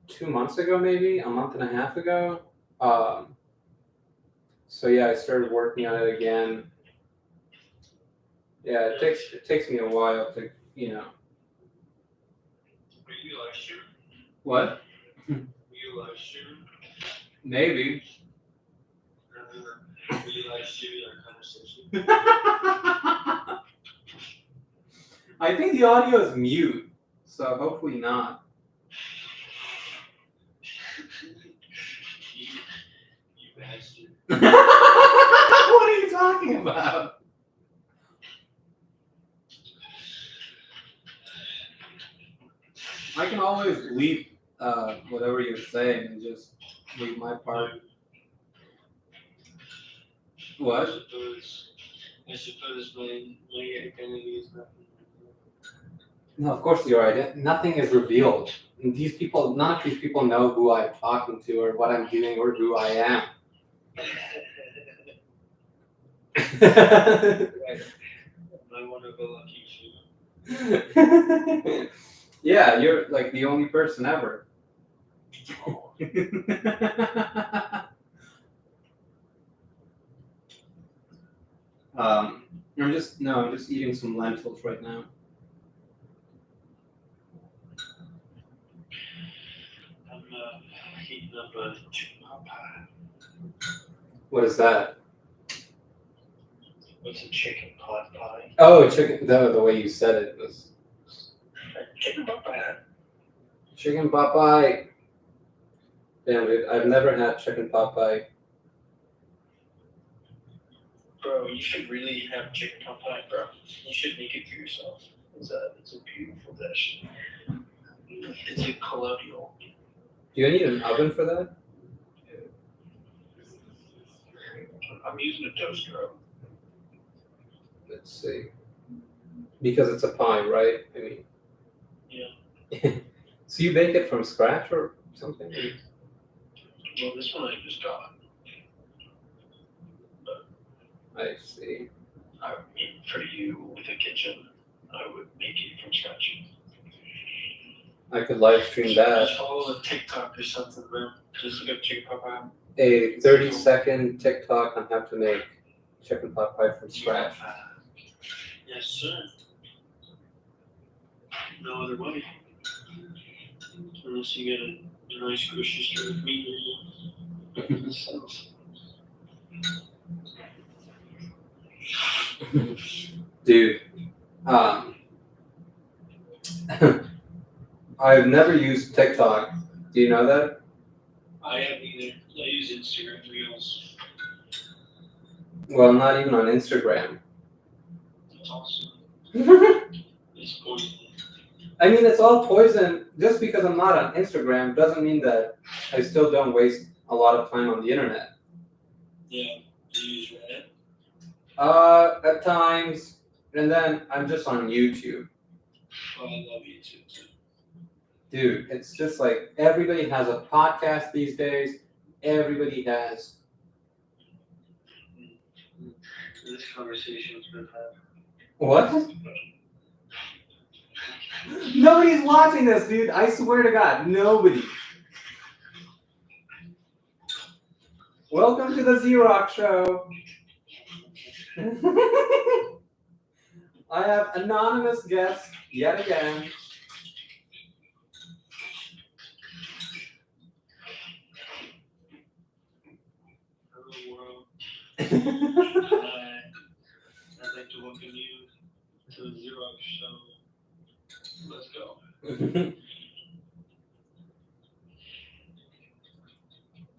C: 2 months ago, maybe a month and a half ago. So yeah, I started working on it again. Yeah, it takes me a while to, you know.
E: Are you live stream?
C: What?
E: Are you live stream?
C: Maybe.
E: Are you live streaming our conversation?
C: I think the audio is mute, so hopefully not.
E: You bastard.
C: What are you talking about? I can always leave whatever you're saying and just leave my part. What?
E: I suppose my identity is nothing.
C: No, of course you're right. Nothing is revealed. And none of these people know who I'm talking to or what I'm doing or who I am.
E: I want to go lucky shoe.
C: Yeah, you're like the only person ever. I'm just eating some lentils right now.
E: I'm heating up a chicken pot pie.
C: What is that?
E: What's a chicken pot pie?
C: Oh, chicken. The way you said it was
E: Chicken pot pie.
C: chicken pot pie. Damn it! I've never had chicken pot pie.
E: Bro, you should really have chicken pot pie, bro. You should make it for yourself. It's a beautiful dish. It's a colonial.
C: Do you need an oven for that?
E: I'm using a toaster oven.
C: Let's see. Because it's a pie, right? I mean.
E: Yeah.
C: So you bake it from scratch or something?
E: Well, this one I just got.
C: I see.
E: I mean, for you with a kitchen, I would make it from scratch.
C: I could live stream that.
E: Just follow a TikTok or something, man. Just look up chicken pot pie.
C: A 30-second TikTok on how to make chicken pot pie from scratch.
E: Yes, sir. No other way. Unless you get a nice grocery store with meat in it. So,
C: Dude, I've never used TikTok. Do you know that?
E: I haven't either. I use Instagram Reels.
C: Well, not even on Instagram.
E: It's awesome. It's poison.
C: I mean, it's all poison. Just because I'm not on Instagram doesn't mean that I still don't waste a lot of time on the internet.
E: Yeah. Do you use Reddit?
C: At times, And then I'm just on YouTube.
F: Oh, I love YouTube too.
C: Dude, it's just like everybody has a podcast these days. Everybody has.
F: This conversation's been had.
C: What? Nobody's watching this, dude. I swear to God, nobody. Welcome to the Z-Rock Show. I have anonymous guests yet again.
F: Hello world. I'd like to welcome you to the Z-Rock Show. Let's go.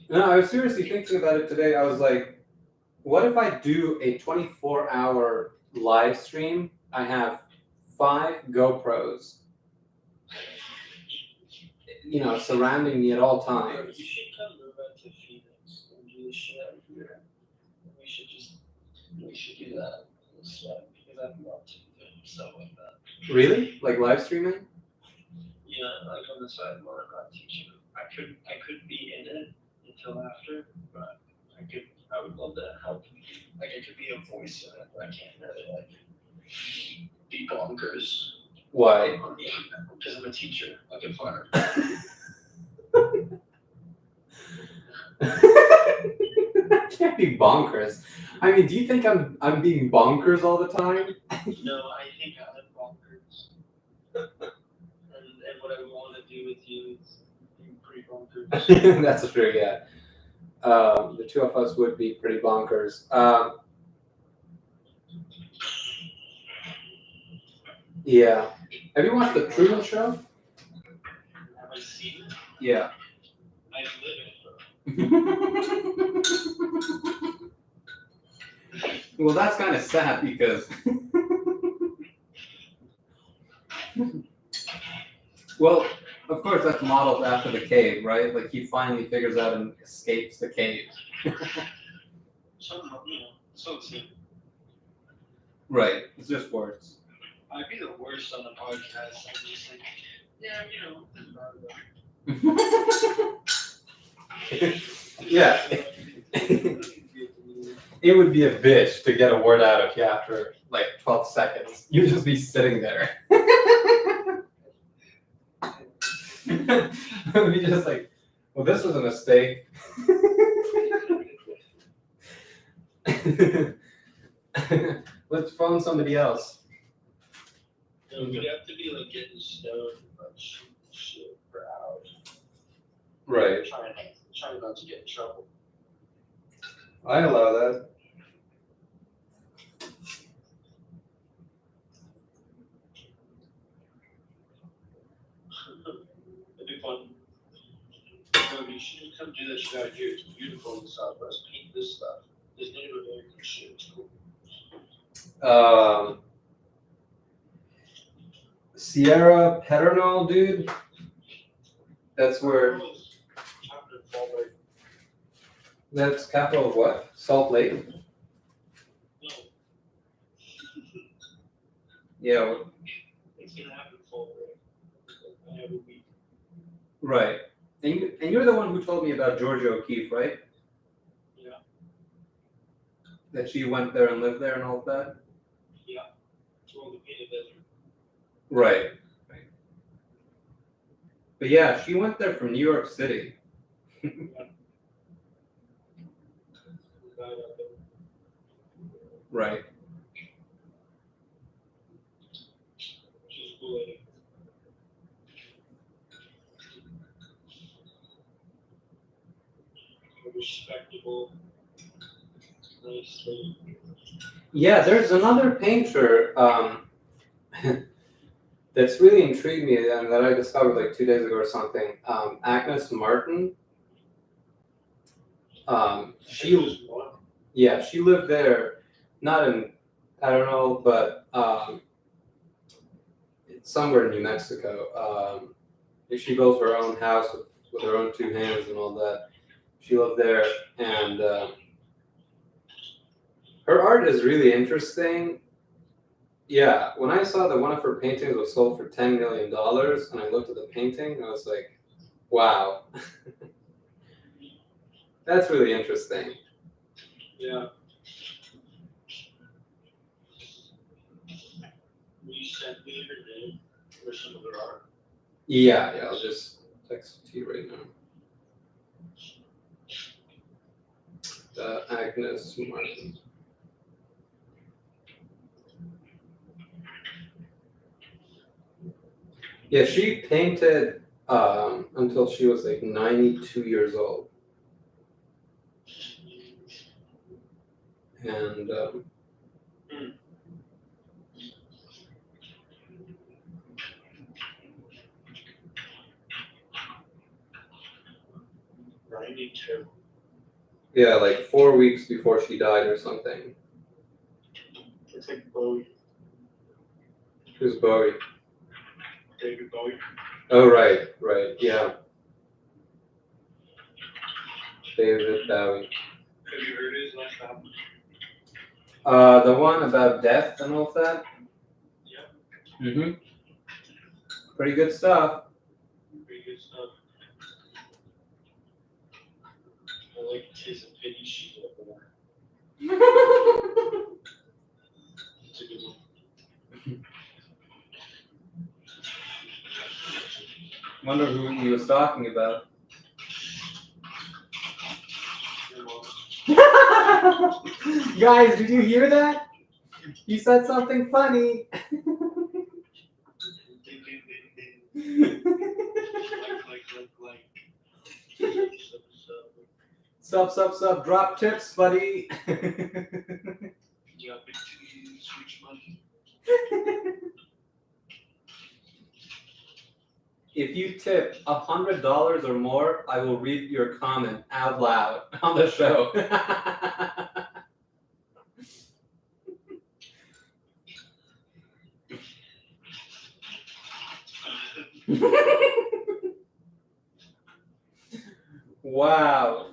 C: No, I was seriously thinking about it today. I was like, what if I do a 24-hour live stream? I have 5 GoPros, surrounding me at all times.
F: You should come over to Phoenix and do the shit out here. We should do that. Because I'd love to do stuff like that.
C: Really? Like live streaming?
F: Yeah, like on the side while I'm not teaching. I could be in it until after, but I would love to help. Like I could be a voice in it, but I can't really like be bonkers.
C: Why?
F: Because I'm a teacher. I'll get fired.
C: Can't be bonkers. I mean, do you think I'm being bonkers all the time?
F: No, I think I'm bonkers. and what I want to do with you is be pretty bonkers.
C: That's true, yeah. The two of us would be pretty bonkers. Yeah. Have you watched The Truman Show?
F: Have I seen it?
C: Yeah.
F: I live it, bro.
C: Well, that's kind of sad because. Well, of course, that's modeled after the cave, right? Like he finally figures out and escapes the cave.
F: Somehow, so soon.
C: Right. It's just words.
F: I'd be the worst on the podcast. I'm just like, yeah,
C: Yeah. It would be a bitch to get a word out of you after like 12 seconds. You'd just be sitting there. It would be just like, well, this was a mistake. Let's phone somebody else.
F: We'd have to be like getting stoned and like shooting shit for hours.
C: Right.
F: Trying not to get in trouble.
C: I allow that.
F: It'd be fun. No, you should come do that shit out here. It's beautiful in the Southwest. Paint this stuff. This Native American shit is cool.
C: Sierra Pedernal, dude. That's where. That's capital of what? Salt Lake?
F: No.
C: Yeah. Well,
F: It's gonna happen full I have a week.
C: right. And you're the one who told me about Georgia O'Keeffe, right?
F: Yeah.
C: That she went there and lived there and all of that?
F: Yeah. It's all the painted desert.
C: Right. But yeah, she went there from New York City. Right.
F: She's a cool lady. Respectable, nice lady.
C: Yeah, there's another painter that's really intrigued me and that I discovered like 2 days ago or something. Agnes Martin. She lived there, not in, I don't know, but it's somewhere in New Mexico. She built her own house with her own 2 hands and all that. She lived there, and her art is really interesting. Yeah, when I saw that one of her paintings was sold for $10 million, and I looked at the painting, I was like, wow. That's really interesting.
F: Yeah. Will you send me your name or some of their art?
C: Yeah, I'll just text it to you right now. Agnes Martin. Yeah, she painted until she was like 92 years old. And
F: 92.
C: yeah, like 4 weeks before she died or something.
F: It's like Bowie,
C: Who's Bowie?
F: David Bowie.
C: Oh, right, yeah. David Bowie.
F: Have you heard his last album?
C: The one about death and all that?
F: Yeah.
C: Mm-hmm. Pretty good stuff.
F: Pretty good stuff. I like Tis a Pity She's a Whore. It's a good one.
C: Wonder who he was talking about. Guys, did you hear that? You said something funny. Sup, drop tips, buddy. If you tip $100 or more, I will read your comment out loud on the show. Wow.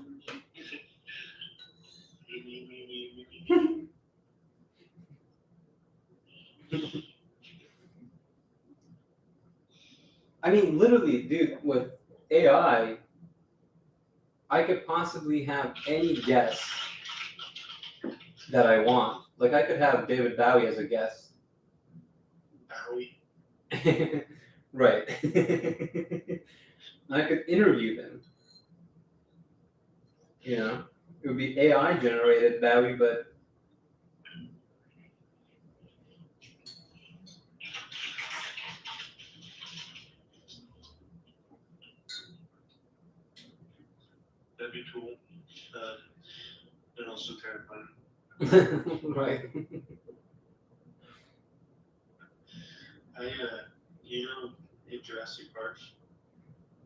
C: I mean, literally, dude, with AI, I could possibly have any guest that I want. Like, I could have David Bowie as a guest.
F: Bowie.
C: Right. I could interview them. You know, it would be AI generated Bowie, but
F: That'd be cool. And also terrifying.
C: right.
F: You know, in Jurassic Park.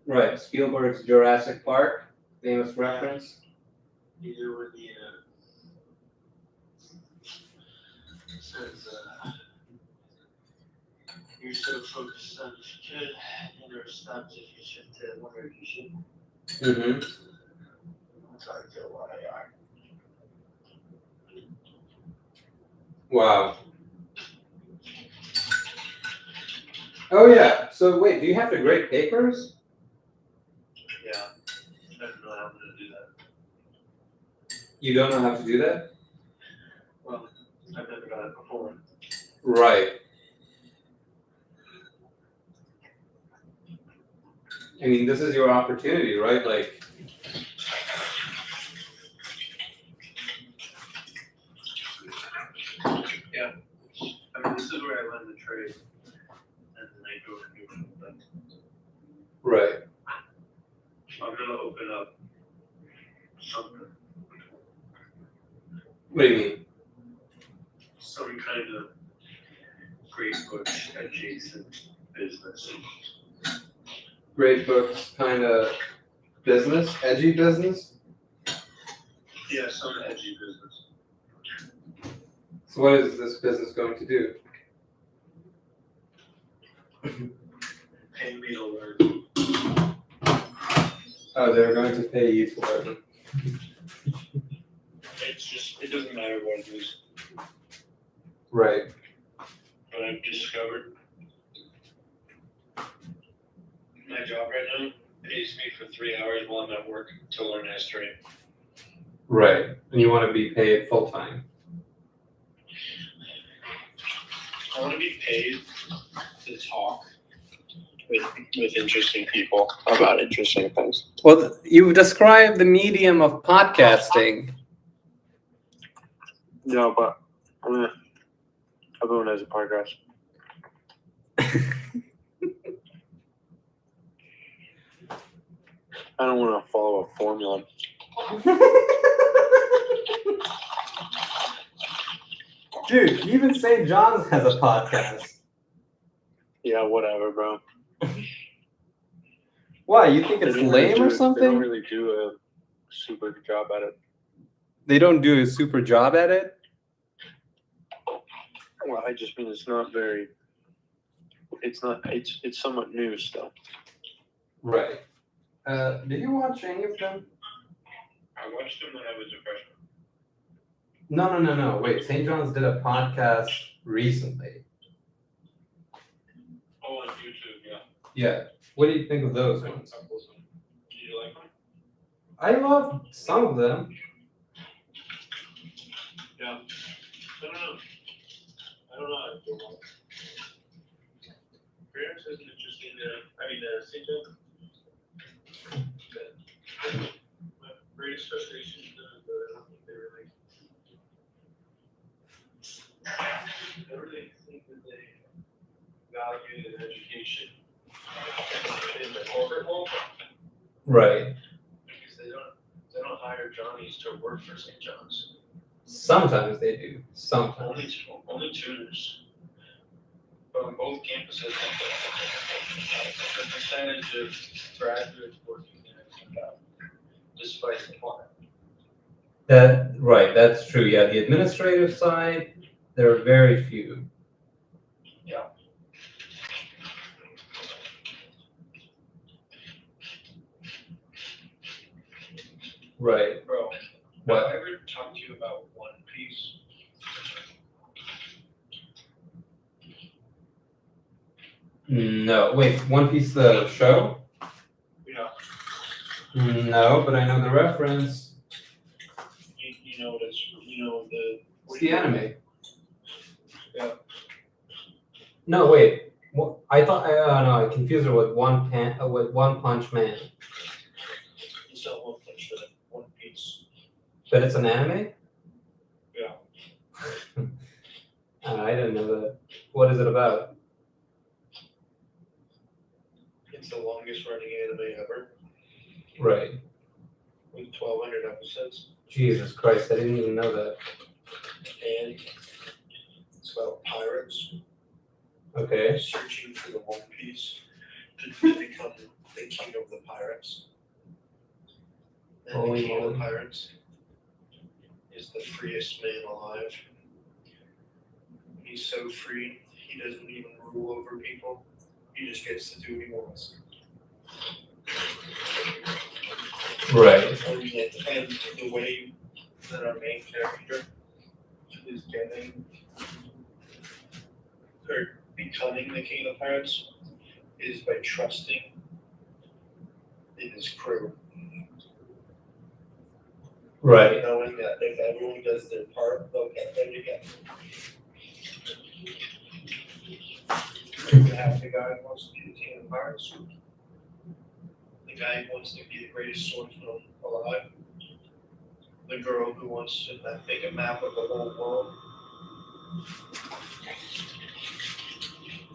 C: Right. Spielberg's Jurassic Park, famous reference.
F: You know when the says you're so focused on if you could, you never stopped if you should wonder if you should.
C: Mm-hmm.
F: That's how I feel about AI.
C: Wow. Oh yeah. So wait, do you have to grade papers?
F: Yeah. I don't know how I'm gonna do that.
C: You don't know how to do that?
F: Well, I've never done it before.
C: Right. I mean, this is your opportunity, right? Like,
F: Yeah. I mean, this is where I learned the trade. And then I go and do something.
C: right.
F: I'm gonna open up something.
C: What do you mean?
F: Some kind of great books adjacent business.
C: Great books, kind of business, edgy business.
F: Yeah, some edgy business.
C: So what is this business going to do?
F: Pay me to learn.
C: Oh, they're going to pay you to learn.
F: It's just, it doesn't matter what it is.
C: Right.
F: But I've discovered my job right now pays me for 3 hours while I'm at work to learn history.
C: Right. And you want to be paid full time.
F: I want to be paid to talk with interesting people about interesting things.
C: Well, you described the medium of podcasting.
F: No, but everyone has a podcast. I don't want to follow a formula.
C: Dude, even St. John's has a podcast.
F: Yeah, whatever, bro.
C: Why? You think
F: They
C: it's
F: don't really
C: lame
F: do
C: or
F: it- They
C: something?
F: don't really do a super good job at it.
C: They don't do a super job at it?
F: Well, I just mean it's not very. It's not. It's somewhat new still.
C: Right. Did you watch any of them?
F: I watched them when I was a freshman.
C: No. Wait, St. John's did a podcast recently.
F: Oh, on YouTube, yeah.
C: Yeah. What do you think of those ones?
F: Do you like them?
C: I love some of them.
F: Yeah. I don't know. I feel like. Grants is an interesting. St. John. My greatest frustration is that I don't think they really. I don't really think that they value the education in the corporate world
C: Right.
F: because they don't hire Johnnies to work for St. John's.
C: Sometimes they do. Sometimes.
F: Only tutors. But on both campuses, the percentage of graduates working there is about, despite the climate.
C: Right, that's true. Yeah, the administrative side, there are very few.
F: Yeah.
C: Right.
F: Bro,
C: What?
F: have I ever talked to you about One Piece?
C: No. Wait, One Piece the show?
F: Yeah.
C: No, but I know the reference.
F: You know what it's, the.
C: It's the anime.
F: Yeah.
C: No, wait. I thought no, I confused it with One Punch Man.
F: It's not One Punch Man, One Piece.
C: But it's an anime?
F: Yeah.
C: I didn't know that. What is it about?
F: It's the longest running anime ever,
C: Right.
F: with 1,200 episodes.
C: Jesus Christ, I didn't even know that.
F: And it's about pirates
C: Okay.
F: searching for the One Piece to become the king of the pirates. And
C: Holy
F: the king of
C: moly.
F: the pirates is the freest man alive. He's so free, he doesn't even rule over people. He just gets to do what he wants.
C: Right.
F: And the way that our main character is getting or becoming the king of the pirates is by trusting in his crew.
C: Right.
F: Knowing that if everyone does their part, they'll get there together. You have the guy who wants to be the king of the pirates, the guy who wants to be the greatest swordsman alive, the girl who wants to make a map of the whole world,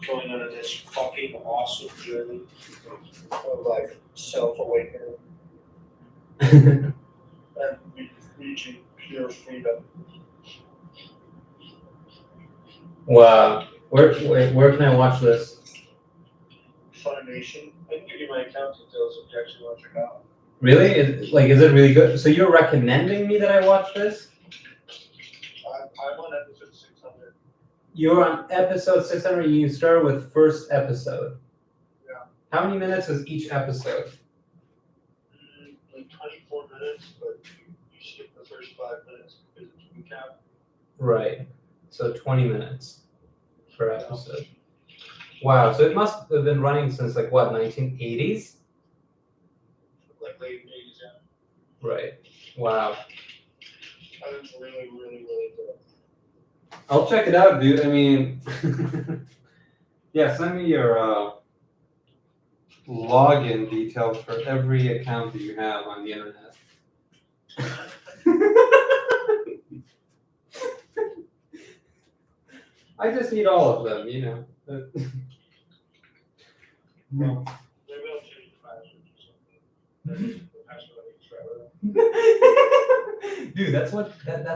F: going on this fucking awesome journey of like self-awakening and reaching pure freedom.
C: Wow. Where can I watch this?
F: Funimation. I can give you my account details if you actually want to check out.
C: Really? Is it really good? So you're recommending me that I watch this?
F: I'm on episode 600.
C: You're on episode 600. You start with first episode.
F: Yeah.
C: How many minutes is each episode?
F: Like 24 minutes, but you skip the first 5 minutes because it's recap.
C: Right. So 20 minutes. per episode. Wow, so it must have been running since like what, 1980s?
F: Like late 80s, yeah.
C: Right. Wow.
F: That was really, really, really good.
C: I'll check it out, dude. I mean, yeah, send me your login details for every account that you have on the internet. I just need all of them, you know.
F: Well, maybe I'll change the password or something. The password I use forever.
C: Dude, that's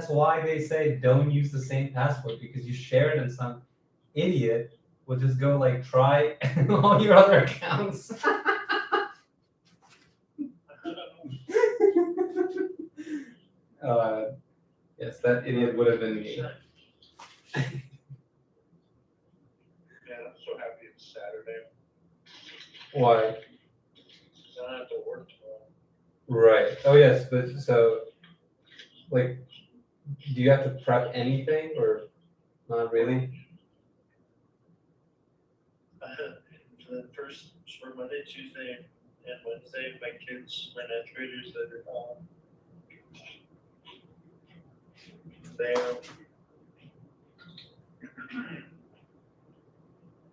C: why they say don't use the same password, because you share it and some idiot will just go like try all your other accounts. Yes, that idiot would have been me.
F: Man, I'm so happy it's Saturday.
C: Why?
F: I don't have to work tomorrow.
C: Right. Oh yes, but so like, do you have to prep anything or not really?
F: For the first, for Monday, Tuesday, and Wednesday, my kids, my ninth graders that are, they're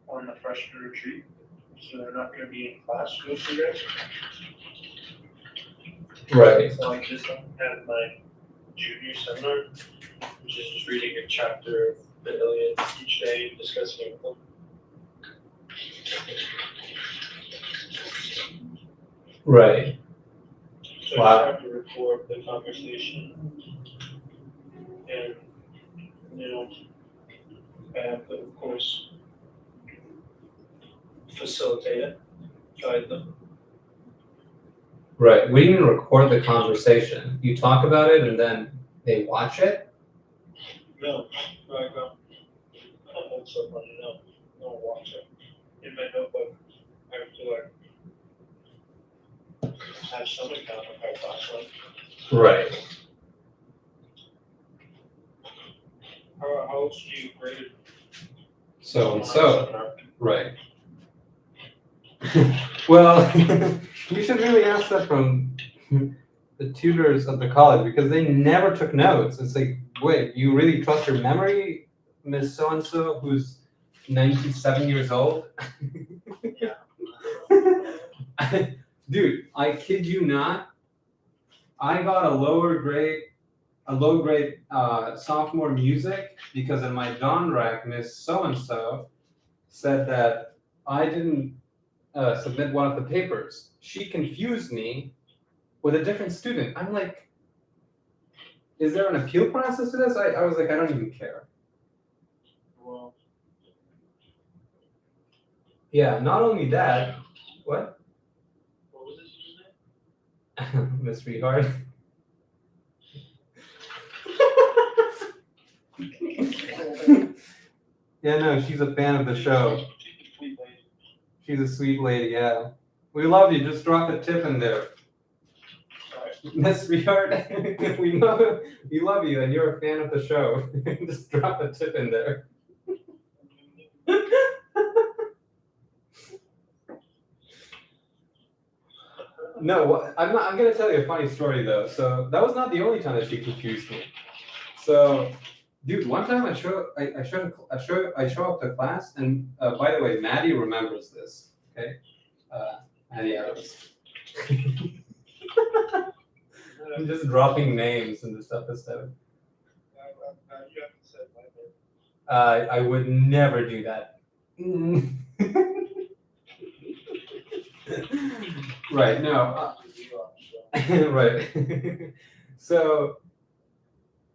F: on the freshman retreat, so they're not gonna be in class most of the day.
C: Right.
F: So I just had my junior seminar, which is just reading a chapter of the Iliad each day, and discussing it with them.
C: Right.
F: So
C: Wow.
F: I just have to record the conversation. And, you know, I have to, of course, facilitate it, guide them.
C: Right. We didn't even record the conversation. You talk about it and then they watch it?
F: No, I don't hold stuff on it, no, don't watch it. In my notebook, I have to like have some account of my class, like,
C: Right.
F: how else do you grade it?
C: So and so. Right. Well, you should really ask that from the tutors at the college, because they never took notes. It's like, wait, you really trust your memory, Miss So-and-so, who's 97 years old? Dude, I kid you not. I got a low grade sophomore music because in my Don rack, Miss So-and-so said that I didn't submit one of the papers. She confused me with a different student. I'm like, is there an appeal process to this? I was like, I don't even care.
F: Well,
C: Yeah, not only that, what?
F: what was this username?
C: Miss Rehard. Yeah, no, she's a fan of the show.
F: Sweet lady.
C: She's a sweet lady, yeah. We love you, just drop a tip in there.
F: Sorry.
C: Miss Rehard, we love you and you're a fan of the show. Just drop a tip in there. No, I'm gonna tell you a funny story though. So that was not the only time that she confused me. So, dude, one time I show up to class, and by the way, Maddie remembers this. Okay, Maddie Adams. I'm just dropping names in this episode.
F: You have to say my name.
C: I would never do that. Right. No. Right. So,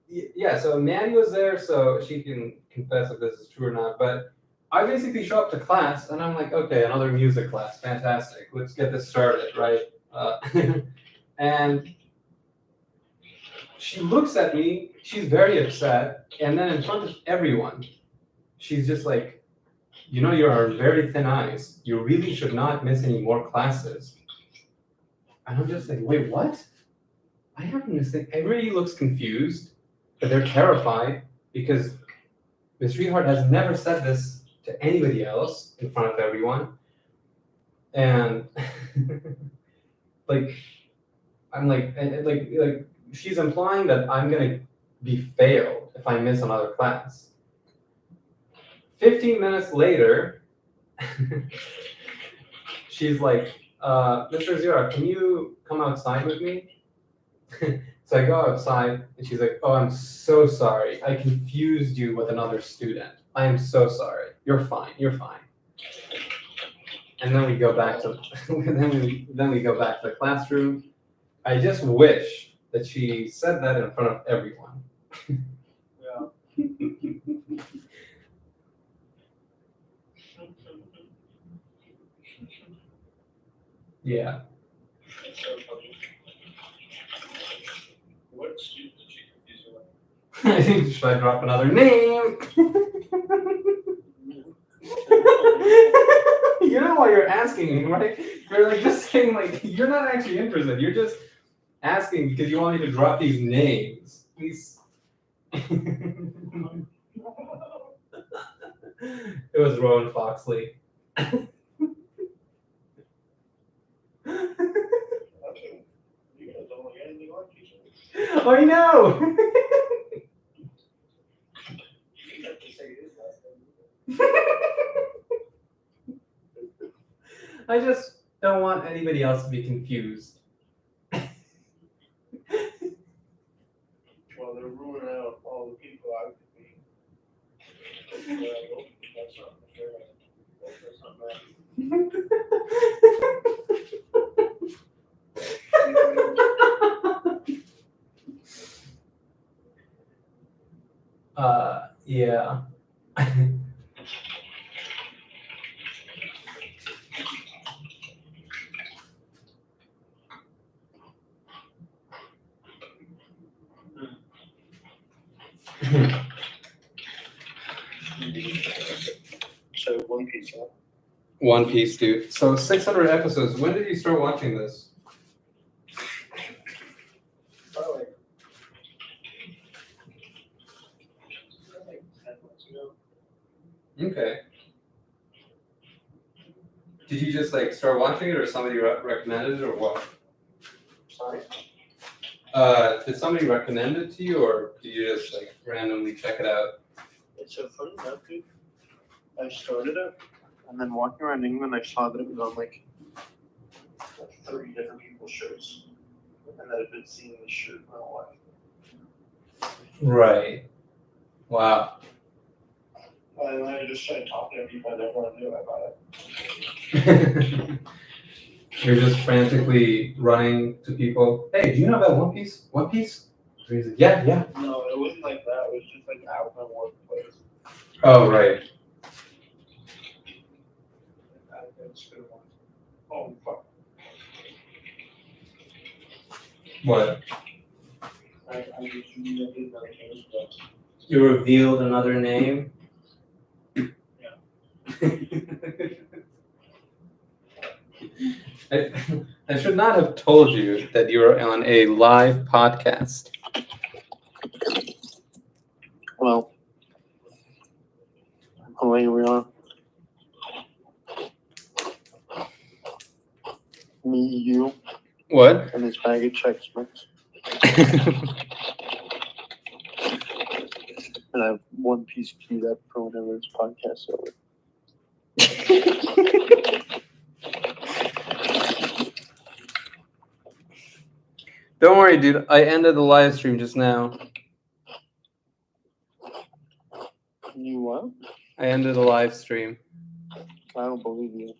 C: yeah, so Maddie was there, so she can confess if this is true or not. But I basically show up to class, and I'm like, okay, another music class, fantastic. Let's get this started, right? And she looks at me, she's very upset, and then in front of everyone, she's just like, you know, you're on very thin ice. You really should not miss any more classes. And I'm just like, wait, what? I haven't missed it. Everybody looks confused, but they're terrified because Ms. Rehard has never said this to anybody else in front of everyone. And like, I'm like, and like she's implying that I'm gonna be failed if I miss another class. 15 minutes later, she's like, Mr. Zira, can you come outside with me? So I go outside and she's like, oh, I'm so sorry. I confused you with another student. I am so sorry. You're fine. You're fine. And then we go back to then we go back to the classroom. I just wish that she said that in front of everyone.
F: Yeah.
C: Yeah.
F: That's so funny. What student did she confuse you with?
C: I think should I drop another name? You know why you're asking me, right? You're like just saying like you're not actually interested. You're just asking because you want me to drop these names. Please. It was Rowan Foxley.
F: Okay. You guys don't look anything like each other.
C: I know.
F: You have to say his last name.
C: I just don't want anybody else to be confused.
F: Well, they're ruling out all the people I could be. That's not fair. That's not bad.
C: Yeah.
F: So One Piece, huh?
C: One Piece, dude. So 600 episodes. When did you start watching this?
F: Probably like 10 months ago.
C: Okay. Did you just like start watching it, or somebody recommended it, or what?
F: Sorry.
C: Did somebody recommend it to you, or did you just like randomly check it out?
F: It's so funny now, dude. I started it, and then walking around England, I saw that it was on like 30 different people's shows, and that I've been seeing this shirt my whole life.
C: Right. Wow.
F: And then I just started talking to people, and everyone knew I bought it.
C: You're just frantically running to people. Hey, do you know about One Piece? One Piece? So he's like, yeah, yeah.
F: No, it wasn't like that. It was just like out in the workplace.
C: Oh, right.
F: I just couldn't watch it. Oh, fuck.
C: What?
F: I just did another game, but
C: You revealed another name? I should not have told you that you were on a live podcast.
F: well, here we are. Me, you,
C: What?
F: and this bag of Chex Mix. And I have one piece queued up for whenever this podcast is over.
C: Don't worry, dude. I ended the live stream just now.
F: You what?
C: I ended the live stream.
F: I don't believe you.